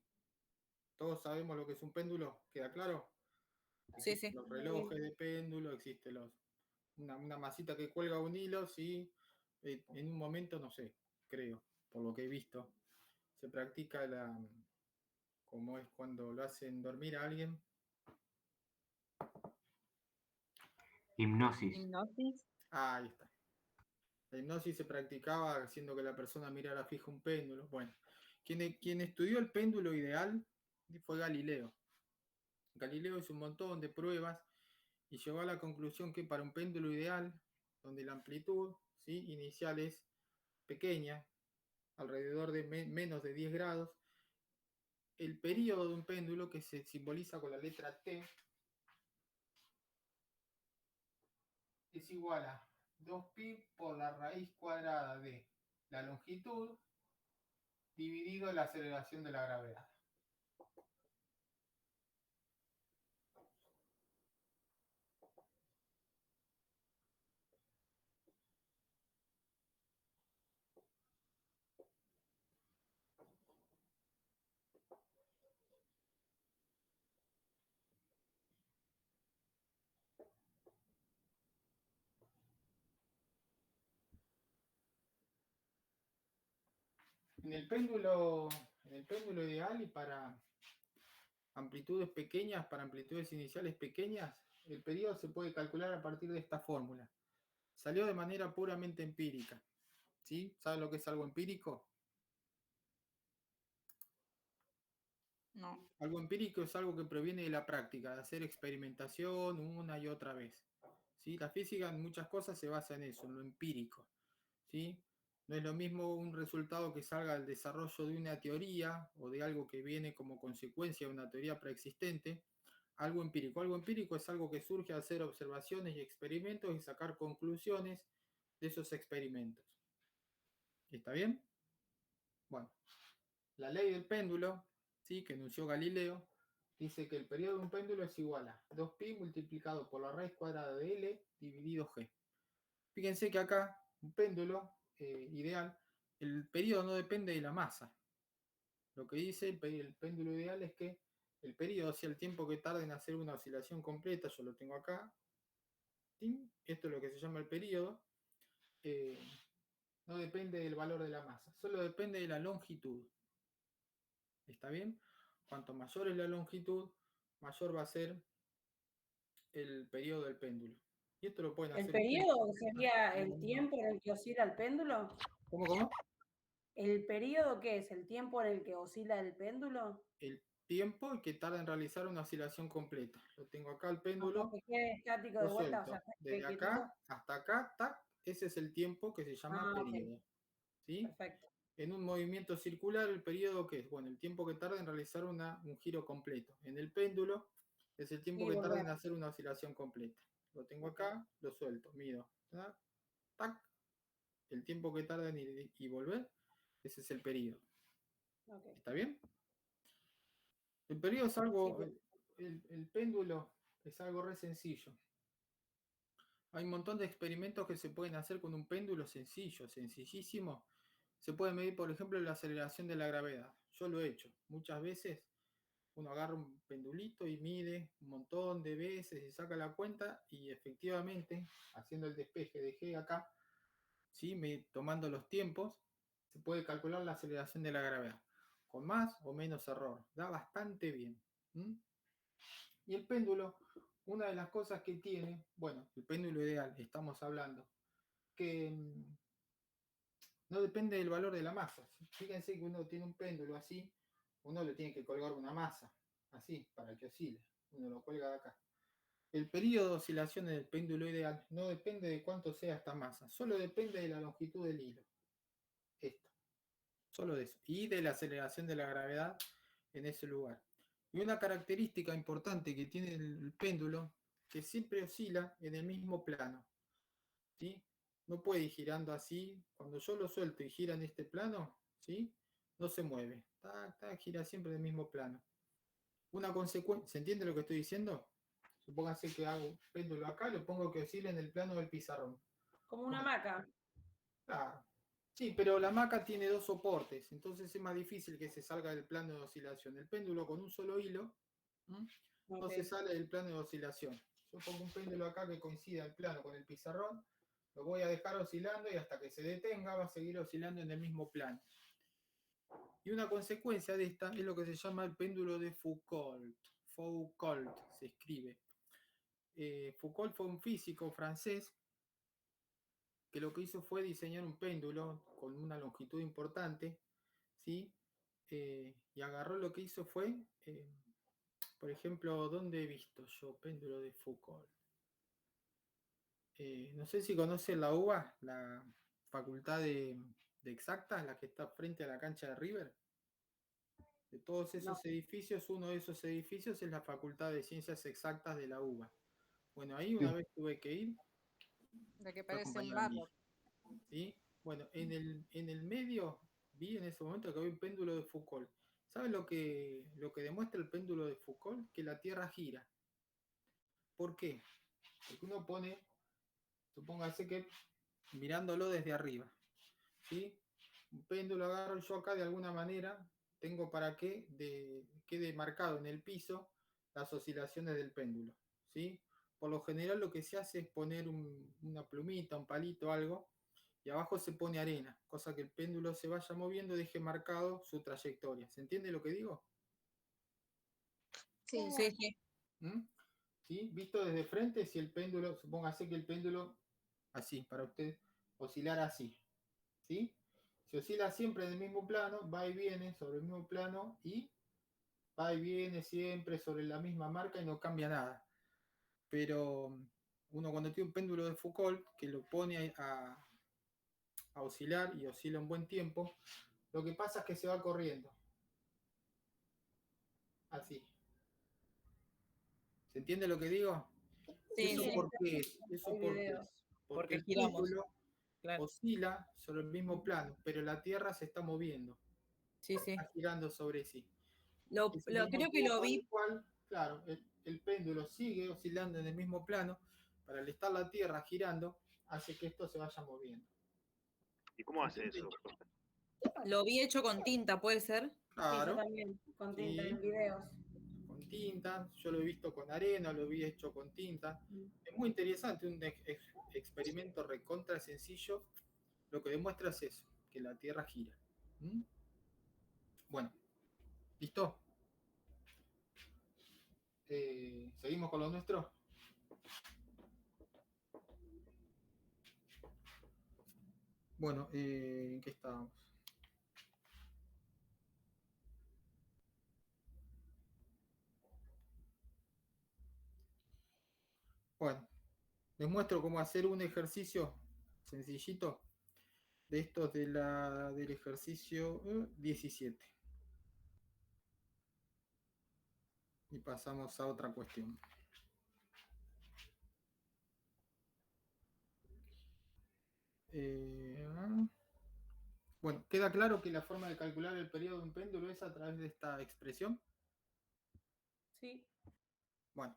Todos sabemos lo que es un péndulo, ¿queda claro? Sí, Existen sí. los relojes de péndulo, existe una masita que cuelga un hilo, ¿sí? En un momento, no sé, creo, por lo que he visto, se practica como es cuando lo hacen dormir a alguien. Hipnosis. Hipnosis. Ahí está. La hipnosis se practicaba haciendo que la persona mirara fijo un péndulo. Bueno, quien estudió el péndulo ideal fue Galileo. Galileo hizo un montón de pruebas y llegó a la conclusión que para un péndulo ideal, donde la amplitud, ¿sí?, inicial es pequeña, alrededor de menos de 10 grados, el periodo de un péndulo, que se simboliza con la letra T, es igual a 2pi por la raíz cuadrada de la longitud dividido la aceleración de la gravedad. En el péndulo ideal y para amplitudes pequeñas, para amplitudes iniciales pequeñas, el periodo se puede calcular a partir de esta fórmula. Salió de manera puramente empírica. ¿Sí? ¿Saben lo que es algo empírico? No. Algo empírico es algo que proviene de la práctica, de hacer experimentación una y otra vez. ¿Sí? La física en muchas cosas se basa en eso, en lo empírico. ¿Sí? No es lo mismo un resultado que salga del desarrollo de una teoría o de algo que viene como consecuencia de una teoría preexistente. Algo empírico. Algo empírico es algo que surge al hacer observaciones y experimentos y sacar conclusiones de esos experimentos. ¿Está bien? Bueno, la ley del péndulo, ¿sí?, que enunció Galileo, dice que el periodo de un péndulo es igual a 2pi multiplicado por la raíz cuadrada de L dividido G. Fíjense que acá, un péndulo ideal, el periodo no depende de la masa. Lo que dice el péndulo ideal es que el periodo, o sea, el tiempo que tarda en hacer una oscilación completa, yo lo tengo acá. ¡Tin! Esto es lo que se llama el periodo. No depende del valor de la masa, solo depende de la longitud. ¿Está bien? Cuanto mayor es la longitud, mayor va a ser el periodo del péndulo. Y esto lo pueden hacer. ¿El periodo sería el tiempo en el que oscila el péndulo? ¿Cómo? ¿El periodo qué es? ¿El tiempo en el que oscila el péndulo? El tiempo que tarda en realizar una oscilación completa. Lo tengo acá el péndulo. Como que quede estático de Lo vuelta, o suelto. sea, Desde que acá hasta acá, tac, ese es el tiempo que se llama ok. periodo. ¿Sí? Perfecto. En un movimiento circular, el periodo, ¿qué es? Bueno, el tiempo que tarda en realizar un giro completo. En el péndulo, es el tiempo Y que tarda en volver. hacer una oscilación completa. Lo tengo Ok. acá, lo suelto, mido. ¿Tac? Tac. El tiempo que tarda en ir y volver, ese es el periodo. Ok. ¿Está bien? El periodo es algo, el péndulo es algo re sencillo. Hay un montón de experimentos que se pueden hacer con un péndulo sencillo, sencillísimo. Se puede medir, por ejemplo, la aceleración de la gravedad. Yo lo he hecho. Muchas veces uno agarra un pendulito y mide un montón de veces y saca la cuenta y efectivamente, haciendo el despeje de G acá, ¿sí? Tomando los tiempos, se puede calcular la aceleración de la gravedad. Con más o menos error. Da bastante bien. Y el péndulo, una de las cosas que tiene, bueno, el péndulo ideal, estamos hablando, que no depende del valor de la masa. Fíjense que uno tiene un péndulo así, uno le tiene que colgar una masa, así, para que oscile. Uno lo cuelga de acá. El periodo de oscilación del péndulo ideal no depende de cuánto sea esta masa, solo depende de la longitud del hilo. Esto. Solo de eso. Y de la aceleración de la gravedad en ese lugar. Y una característica importante que tiene el péndulo, que siempre oscila en el mismo plano. ¿Sí? No puede ir girando así. Cuando yo lo suelto y gira en este plano, ¿sí? No se mueve. Gira siempre en el mismo plano. Una consecuencia, ¿se entiende lo que estoy diciendo? Supóngase que hago un péndulo acá, lo pongo que oscile en el plano del pizarrón. Como una hamaca. Claro. Sí, pero la hamaca tiene dos soportes, entonces es más difícil que se salga del plano de oscilación. El péndulo con un solo hilo no se sale del plano de oscilación. Yo pongo un péndulo acá que coincida el plano con el pizarrón, lo voy a dejar oscilando y hasta que se detenga va a seguir oscilando en el mismo plano. Y una consecuencia de esta es lo que se llama el péndulo de Foucault. Foucault se escribe. Foucault fue un físico francés que lo que hizo fue diseñar un péndulo con una longitud importante, ¿sí? Y agarró lo que hizo fue, por ejemplo, ¿dónde he visto yo péndulo de Foucault? No sé si conoce la UBA, la Facultad de Exactas, la que está frente a la cancha de River. De todos esos edificios, uno de esos edificios es la Facultad de Ciencias Exactas de la UBA. Bueno, ahí una vez tuve que ir. De que fue parece un acompañado barro. ¿sí? Bueno, en el medio vi en ese momento que había un péndulo de Foucault. ¿Saben lo que demuestra el péndulo de Foucault? Que la Tierra gira. ¿Por qué? Porque uno pone, supóngase que mirándolo desde arriba, ¿sí? Un péndulo agarro yo acá de alguna manera, tengo para que quede marcado en el piso las oscilaciones del péndulo, ¿sí? Por lo general lo que se hace es poner una plumita, un palito, algo, y abajo se pone arena, cosa que el péndulo se vaya moviendo y deje marcado su trayectoria. ¿Se entiende lo que digo? Sí, sí. ¿Sí? Visto desde frente, si el péndulo, supóngase que el péndulo, así, para usted, oscilar así, ¿sí? Si oscila siempre en el mismo plano, va y viene sobre el mismo plano y va y viene siempre sobre la misma marca y no cambia nada. Pero uno cuando tiene un péndulo de Foucault, que lo pone a oscilar y oscila un buen tiempo, lo que pasa es que se va corriendo. Así. ¿Se entiende lo que digo? Sí, ¿Eso sí. por qué es? Eso Hay porque videos. Porque el giramos. péndulo Claro. oscila sobre el mismo plano, pero la Tierra se está moviendo. Sí, sí. Está girando sobre sí. Creo que lo vi. Cual, claro, el péndulo sigue oscilando en el mismo plano, para al estar la Tierra girando, hace que esto se vaya moviendo. ¿Y cómo hace eso? Lo vi hecho con tinta, ¿puede ser? Claro, yo también, con tinta sí. en videos. Con tinta, yo lo he visto con arena, lo he hecho con tinta. Es muy interesante, un experimento recontra sencillo. Lo que demuestra es eso, que la Tierra gira. ¿Mm? Bueno, ¿listo? ¿Seguimos con lo nuestro? Bueno, ¿en qué estábamos? Bueno, les muestro cómo hacer un ejercicio sencillito de estos del ejercicio 17. Y pasamos a otra cuestión. Bueno, ¿queda claro que la forma de calcular el periodo de un péndulo es a través de esta expresión? Sí. Bueno,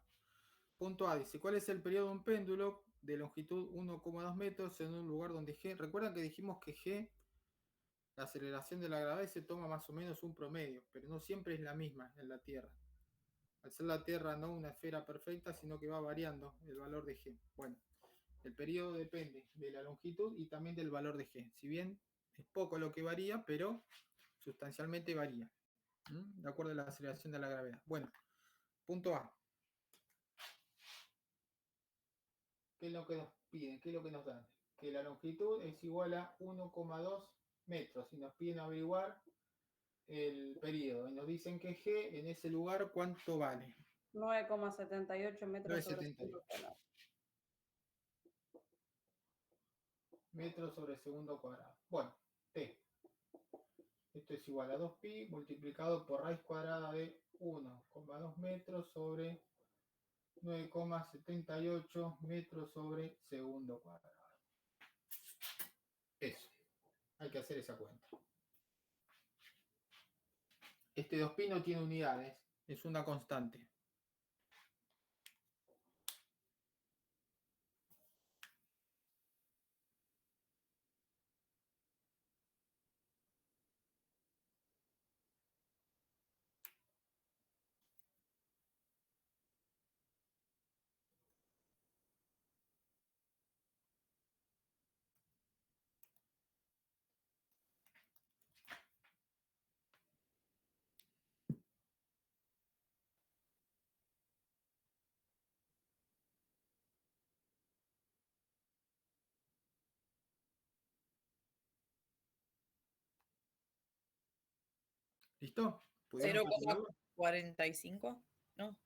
punto A dice, ¿cuál es el periodo de un péndulo de longitud 1,2 metros en un lugar donde G? Recuerdan que dijimos que G, la aceleración de la gravedad, se toma más o menos un promedio, pero no siempre es la misma en la Tierra. Al ser la Tierra no una esfera perfecta, sino que va variando el valor de G. Bueno, el periodo depende de la longitud y también del valor de G. Si bien es poco lo que varía, pero sustancialmente varía. De acuerdo a la aceleración de la gravedad. Bueno, punto A. ¿Qué es lo que nos piden? ¿Qué es lo que nos dan? Que la longitud es igual a 1,2 metros y nos piden averiguar el periodo. Y nos dicen que G en ese lugar, ¿cuánto vale? 9,78 metros sobre 9,78 segundo cuadrado. metros sobre segundo cuadrado. Bueno, T. Esto es igual a 2pi multiplicado por raíz cuadrada de 1,2 metros sobre 9,78 metros sobre segundo cuadrado. Eso. Hay que hacer esa cuenta. Este 2pi no tiene unidades, es una constante. ¿Listo? ¿Pudieron calcularlo? 0,45, ¿no?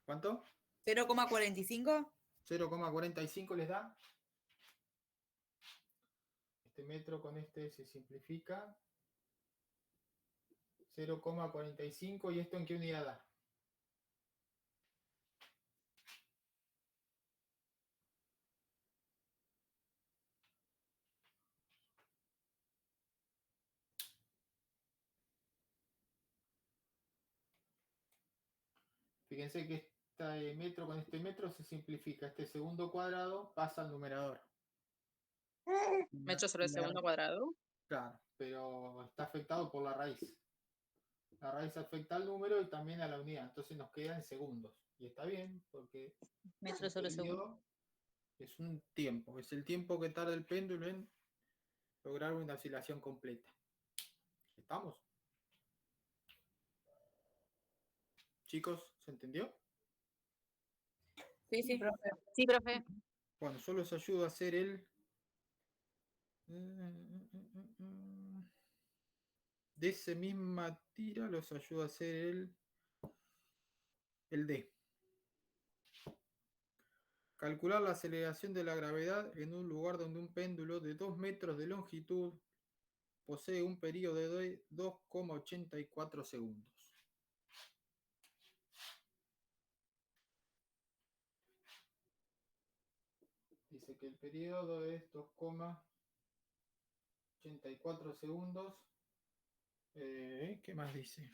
¿Cuánto? 0,45. 0,45 les da. Este metro con este se simplifica. 0,45 y esto ¿en qué unidad da? Fíjense que este metro con este metro se simplifica. Este segundo cuadrado pasa al numerador. ¿Metros sobre segundo cuadrado? Claro, pero está afectado por la raíz. La raíz afecta al número y también a la unidad. Entonces nos queda en segundos. Y está bien, porque Metros sobre segundo. periodo es un tiempo. Es el tiempo que tarda el péndulo en lograr una oscilación completa. ¿Estamos? Chicos, ¿se entendió? Sí, sí. Profe. Sí, profe. Bueno, yo los ayudo a hacer el... De esa misma tira los ayudo a hacer el D. Calcular la aceleración de la gravedad en un lugar donde un péndulo de 2 metros de longitud posee un periodo de 2,84 segundos. Dice que el periodo es 2,84 segundos. ¿Qué más dice?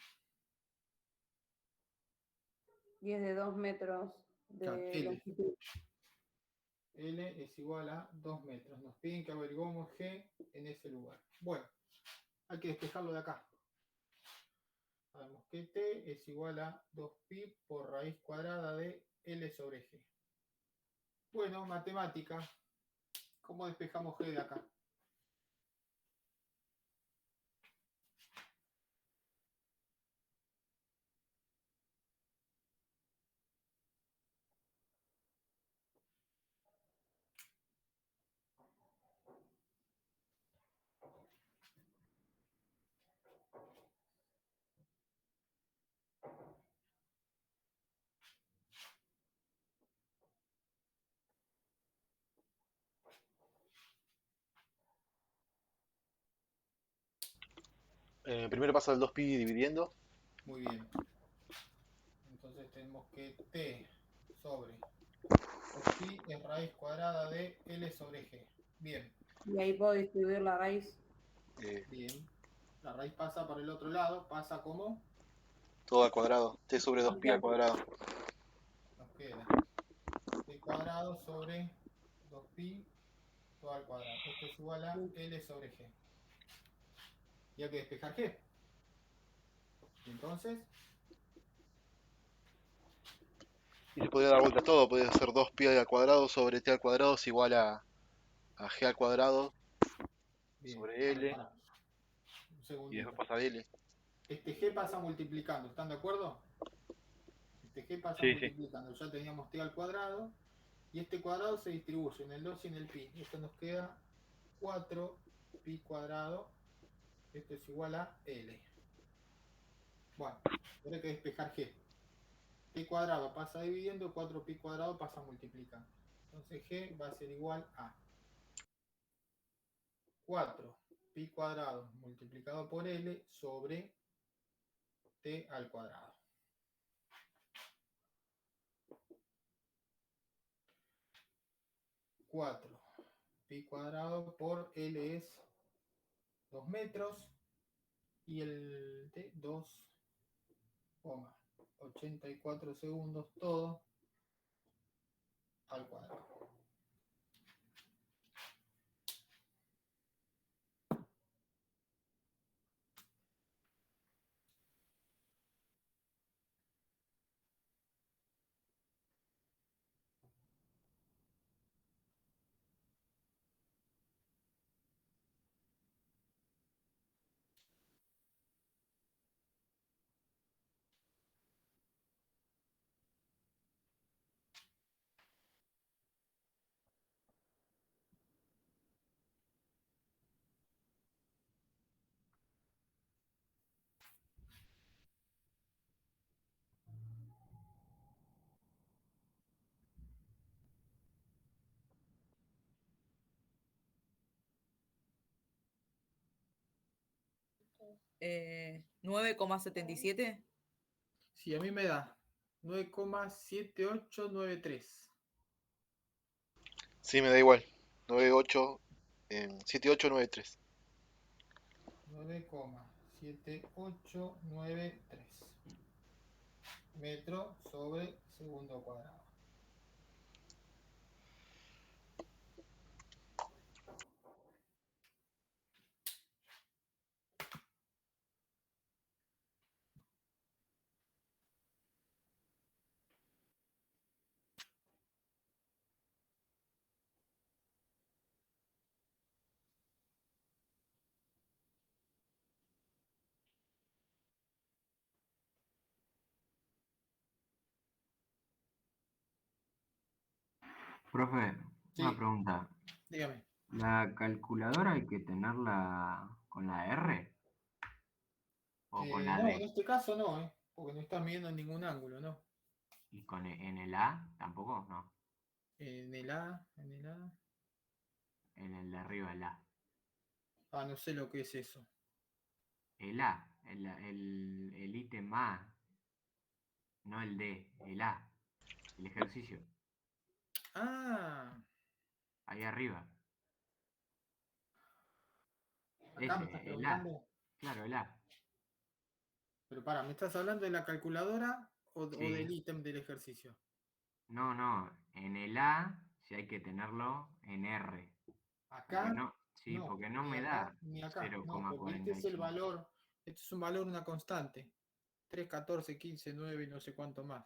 Y es de 2 metros Claro, de L. longitud. L es igual a 2 metros. Nos piden que averiguemos G en ese lugar. Bueno, hay que despejarlo de acá. Sabemos que T es igual a 2pi por raíz cuadrada de L sobre G. Bueno, matemática. ¿Cómo despejamos G de acá? Primero pasa el 2pi dividiendo. Muy bien. Entonces tenemos que T sobre 2pi es raíz cuadrada de L sobre G. Bien, Y ahí puedo distribuir la raíz. bien. La raíz pasa por el otro lado, pasa como Todo al cuadrado. T sobre 2pi al cuadrado. nos queda T cuadrado sobre 2pi todo al cuadrado. Esto es igual a L sobre G. Y hay que despejar G. Entonces, Y se podría dar vuelta todo. Podría ser 2pi al cuadrado sobre T al cuadrado es igual a G al cuadrado bien. sobre L. Pará. Un Y segundito. después pasa L. Este G pasa multiplicando, ¿están de acuerdo? Este G pasa Sí, sí. multiplicando. Ya teníamos T al cuadrado. Y este cuadrado se distribuye en el 2 y en el pi. Esto nos queda 4pi cuadrado. Esto es igual a L. Bueno, ahora hay que despejar G. T cuadrado pasa dividiendo, 4pi cuadrado pasa multiplicando. Entonces G va a ser igual a 4pi cuadrado multiplicado por L sobre T al cuadrado. Pi cuadrado por L es 2 metros y el T 2,84 segundos todo al cuadrado. Eh, 9,77. Sí, a mí me da 9,7893. Sí, me da igual. 98, 7893. 9,7893 metro sobre segundo cuadrado. Profe, Sí, una pregunta. dígame. ¿La calculadora hay que tenerla con la R? ¿O con la No, en D? este caso no, porque no estás midiendo en ningún ángulo, ¿no? ¿Y en el A tampoco? No. En el A. En el de arriba, el A. Ah, no sé lo que es eso. El A, el ítem A, no el D, el A, el ejercicio, Ah, ahí arriba. acá me Ese, estás el A, preguntando. claro, el A. Pero para, ¿me estás hablando de la calculadora o Sí. del ítem del ejercicio? No, en el A sí hay que tenerlo en R. Acá, Porque no, sí, no, porque no ni me acá, da ni acá, no, porque este es el 0,45. valor, este es un valor, una constante. 3, 14, 15, 9 y no sé cuánto más.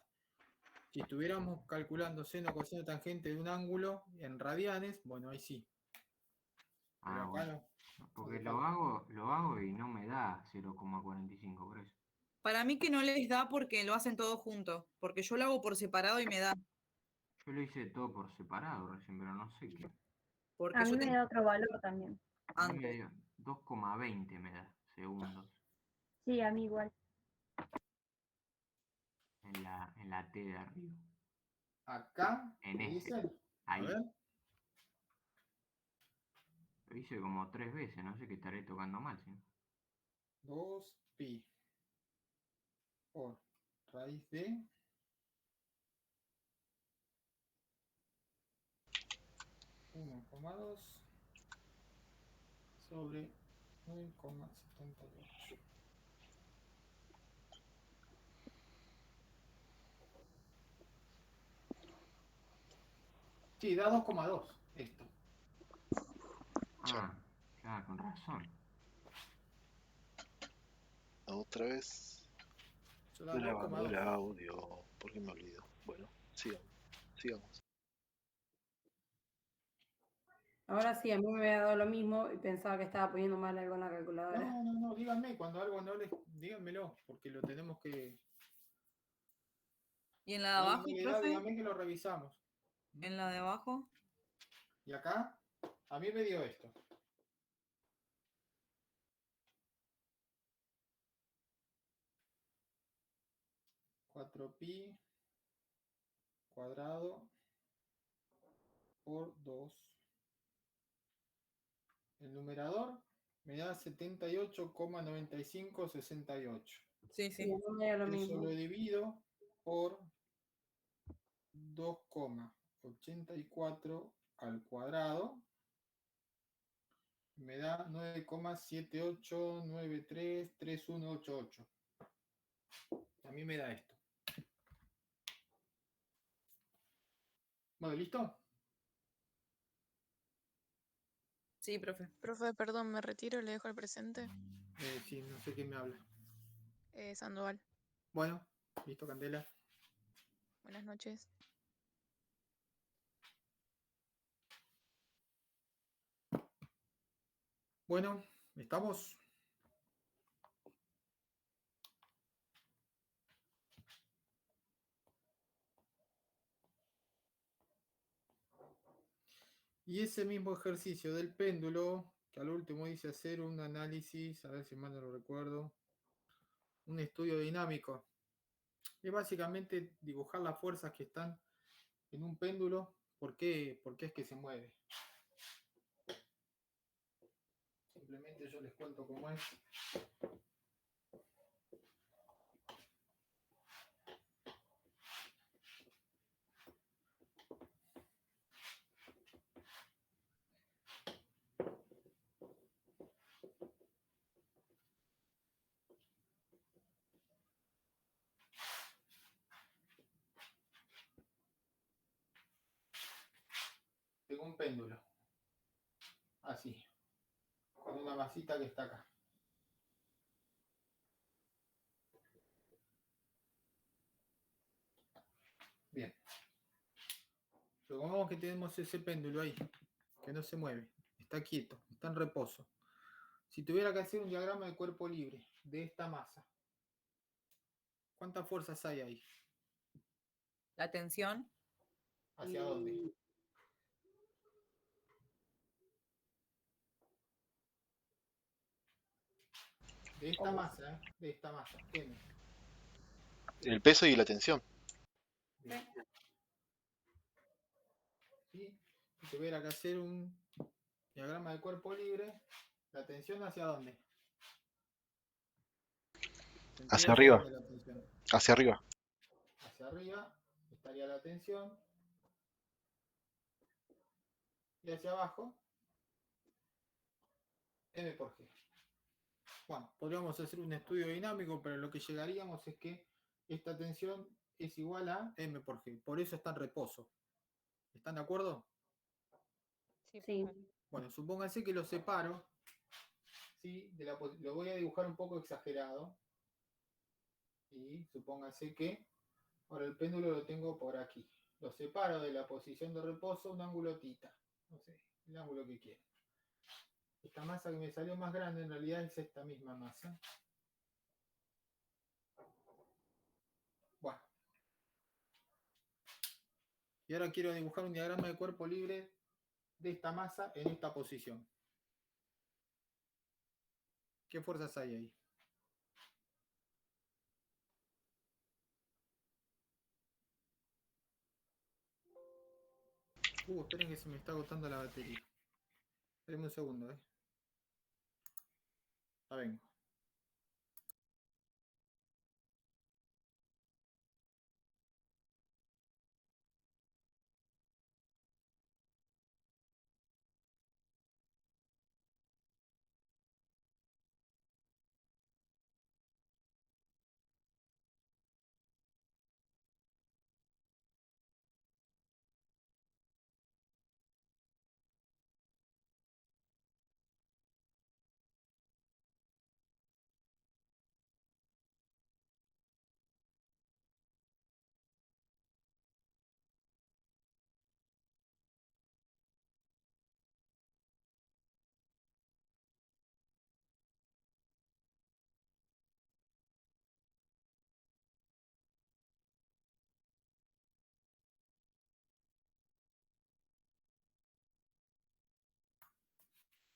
Si estuviéramos calculando seno, coseno, tangente de un ángulo en radianes, bueno, ahí sí. Pero acá bueno. no. Porque hace lo falta. hago y no me da 0,45 por eso. Para mí que no les da porque lo hacen todo junto. Porque yo lo hago por separado y me da. Yo lo hice todo por separado recién, pero no sé qué. Porque A mí yo me tengo da otro valor también. A mí me antes. dio 2,20 me da segundos Sí, a mí igual. en la T de arriba. Acá, En ¿qué ese. dicen? A Ahí. ver. Lo hice como 3 veces, no sé qué estaré tocando mal, ¿sí? 2pi por raíz de 1,2 sobre 9,78. Sí, da 2,2 esto. Ah, claro, con razón. Otra vez. Yo da Grabando el 2,2. audio. ¿Por qué me olvido? Bueno, sigamos. Ahora sí, a mí me había dado lo mismo y pensaba que estaba poniendo mal algo en la calculadora. No, díganme cuando algo no les. Díganmelo, porque lo tenemos que. ¿Y en la de Algo abajo, no le da, profe? díganme que lo revisamos. ¿En la de abajo? Y acá, a mí me dio esto. (4pi cuadrado por 2). El numerador me da 78,9568. Sí, Sí, sí. a mí me dio lo Eso mismo. lo divido por 2,84 al cuadrado. Me da 9,78933188. A mí me da esto. Bueno, ¿listo? Sí, profe. Profe, perdón, me retiro, le dejo el presente. Sí, no sé quién me habla. Sandoval, Bueno, listo, Candela. buenas noches. Bueno, ¿estamos? Y ese mismo ejercicio del péndulo, que al último dice hacer un análisis, a ver si mal no lo recuerdo, un estudio dinámico. Es básicamente dibujar las fuerzas que están en un péndulo, ¿por qué es que se mueve? Simplemente yo les cuento cómo es. Tengo un péndulo, así, con una masita que está acá. Bien. Supongamos que tenemos ese péndulo ahí, que no se mueve, está quieto, está en reposo. Si tuviera que hacer un diagrama de cuerpo libre de esta masa, ¿cuántas fuerzas hay ahí? La tensión. ¿Hacia dónde? De esta masa, de esta masa. M. El peso y la tensión. Bien. ¿Sí? Si tuviera que hacer un diagrama de cuerpo libre, ¿la tensión hacia dónde? Hacia arriba. ¿Dónde la tensión? Hacia arriba. Hacia arriba estaría la tensión. Y hacia abajo, M por G. Bueno, podríamos hacer un estudio dinámico, pero lo que llegaríamos es que esta tensión es igual a M por G. Por eso está en reposo. ¿Están de acuerdo? Sí. Bueno, supónganse que lo separo. ¿Sí? Lo voy a dibujar un poco exagerado. Y supóngase que ahora el péndulo lo tengo por aquí. Lo separo de la posición de reposo un ángulo θ. No sé, el ángulo que quiera. Esta masa que me salió más grande en realidad es esta misma masa. Bueno. Y ahora quiero dibujar un diagrama de cuerpo libre de esta masa en esta posición. ¿Qué fuerzas hay ahí? Esperen que se me está agotando la batería. Espérenme un segundo, Ya vengo.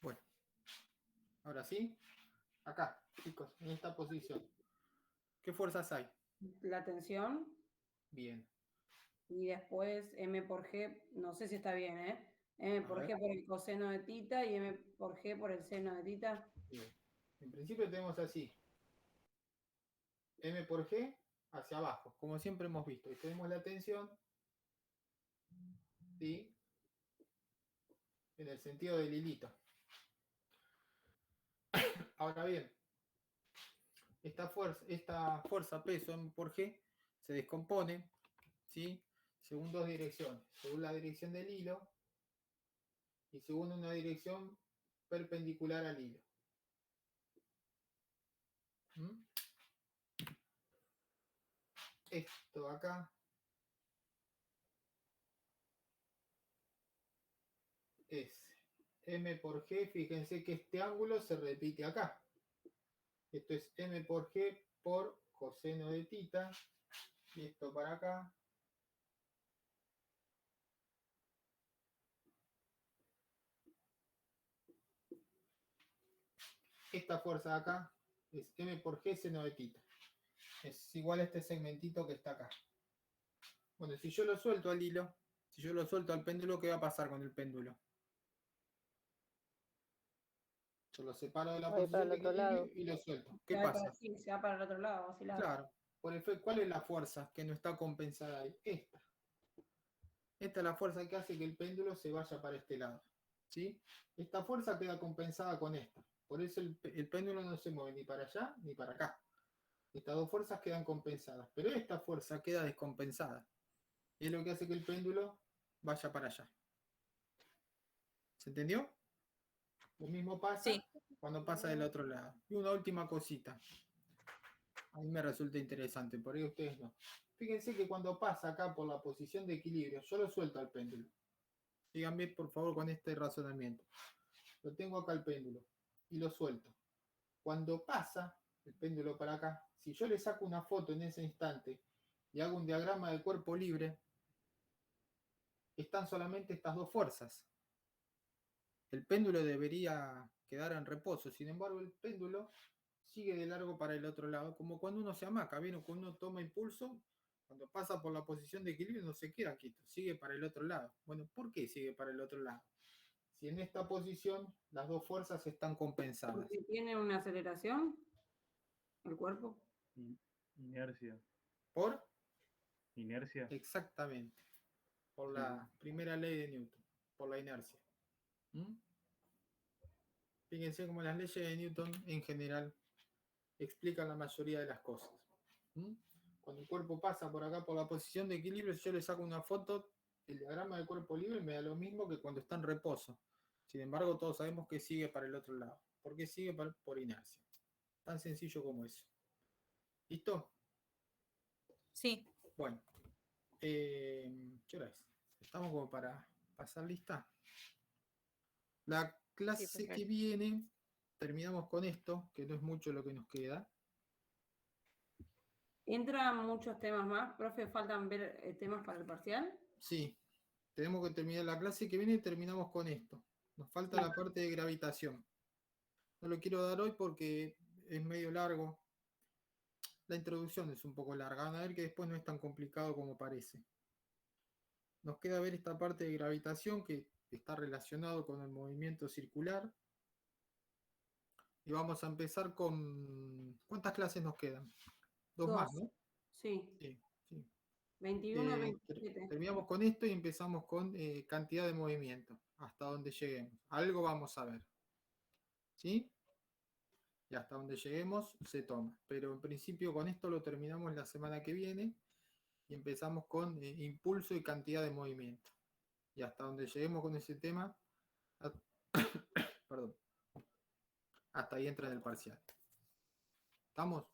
Bueno, ahora sí, acá, chicos, en esta posición. ¿Qué fuerzas hay? La tensión. Bien. Y después M por G, no sé si está bien, ¿eh? M por G por el coseno de θ y M por G por el seno de θ. Bien. En principio tenemos así. M por G hacia abajo, como siempre hemos visto. Y tenemos la tensión, ¿sí? En el sentido del hilito. Ahora bien, esta fuerza peso M por G se descompone, ¿sí? Según dos direcciones. Según la dirección del hilo y según una dirección perpendicular al hilo. ¿Mm? Esto acá es M por G. Fíjense que este ángulo se repite acá. Esto es M por G por coseno de θ. Y esto para acá. Esta fuerza de acá es M por G seno de θ. Es igual a este segmentito que está acá. Bueno, si yo lo suelto al hilo, si yo lo suelto al péndulo, ¿qué va a pasar con el péndulo? Yo lo separo de la posición de equilibrio y lo suelto. ¿Qué pasa? Sí, se va para el otro lado, oscilando. Claro. Por efecto, ¿cuál es la fuerza que no está compensada ahí? Esta. Esta es la fuerza que hace que el péndulo se vaya para este lado. ¿Sí? Esta fuerza queda compensada con esta. Por eso el péndulo no se mueve ni para allá ni para acá. Estas dos fuerzas quedan compensadas. Pero esta fuerza queda descompensada. Y es lo que hace que el péndulo vaya para allá. ¿Se entendió? Lo mismo pasa cuando pasa del otro lado. Y una última cosita. A mí me resulta interesante, por ahí ustedes no. Fíjense que cuando pasa acá por la posición de equilibrio, yo lo suelto al péndulo. Síganme por favor con este razonamiento. Lo tengo acá el péndulo y lo suelto. Cuando pasa el péndulo para acá, si yo le saco una foto en ese instante y hago un diagrama de cuerpo libre, están solamente estas dos fuerzas. El péndulo debería quedar en reposo, sin embargo el péndulo sigue de largo para el otro lado, como cuando uno se hamaca, ¿vieron? Cuando uno toma impulso, cuando pasa por la posición de equilibrio no se queda quieto, sigue para el otro lado. Bueno, ¿por qué sigue para el otro lado? Si en esta posición las dos fuerzas están compensadas. Porque tiene una aceleración el cuerpo. Inercia. ¿Por? Inercia. Exactamente. Por la primera ley de Newton, por la inercia. Fíjense cómo las leyes de Newton en general explican la mayoría de las cosas. Cuando el cuerpo pasa por acá por la posición de equilibrio, si yo le saco una foto, el diagrama del cuerpo libre me da lo mismo que cuando está en reposo. Sin embargo, todos sabemos que sigue para el otro lado. ¿Por qué sigue? Por inercia. Tan sencillo como eso. ¿Listo? Sí. Bueno, ¿qué hora es? ¿Estamos como para pasar lista? La clase que perfecto. viene, terminamos con esto, que no es mucho lo que nos queda. ¿Entran muchos temas más? Profe, ¿faltan ver temas para el parcial? Sí, tenemos que terminar la clase que viene y terminamos con esto. Nos falta la parte de gravitación. No lo quiero dar hoy porque es medio largo. La introducción es un poco larga. Van a ver que después no es tan complicado como parece. Nos queda ver esta parte de gravitación que está relacionado con el movimiento circular. Y vamos a empezar con... ¿Cuántas clases nos quedan? Dos más, ¿no? Sí. Sí, sí. 21 y 27. Terminamos con esto y empezamos con cantidad de movimiento, hasta donde lleguemos. Algo vamos a ver. ¿Sí? Y hasta donde lleguemos se toma. Pero en principio con esto lo terminamos la semana que viene y empezamos con impulso y cantidad de movimiento. Y hasta donde lleguemos con ese tema, perdón, hasta ahí entra en el parcial. ¿Estamos?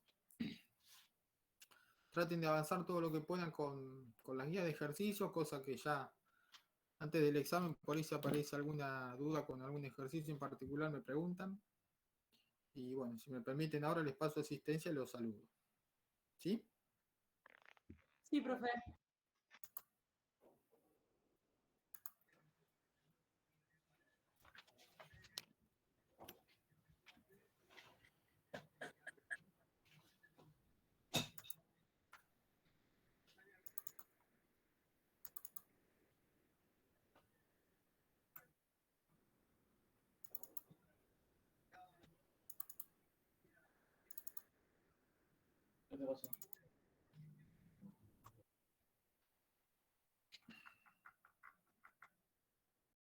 Traten de avanzar todo lo que puedan con las guías de ejercicios, cosa que ya antes del examen, por ahí si aparece alguna duda con algún ejercicio en particular, me preguntan. Y bueno, si me permiten ahora les paso asistencia y los saludo. ¿Sí? Sí, profe. ¿Qué te pasó?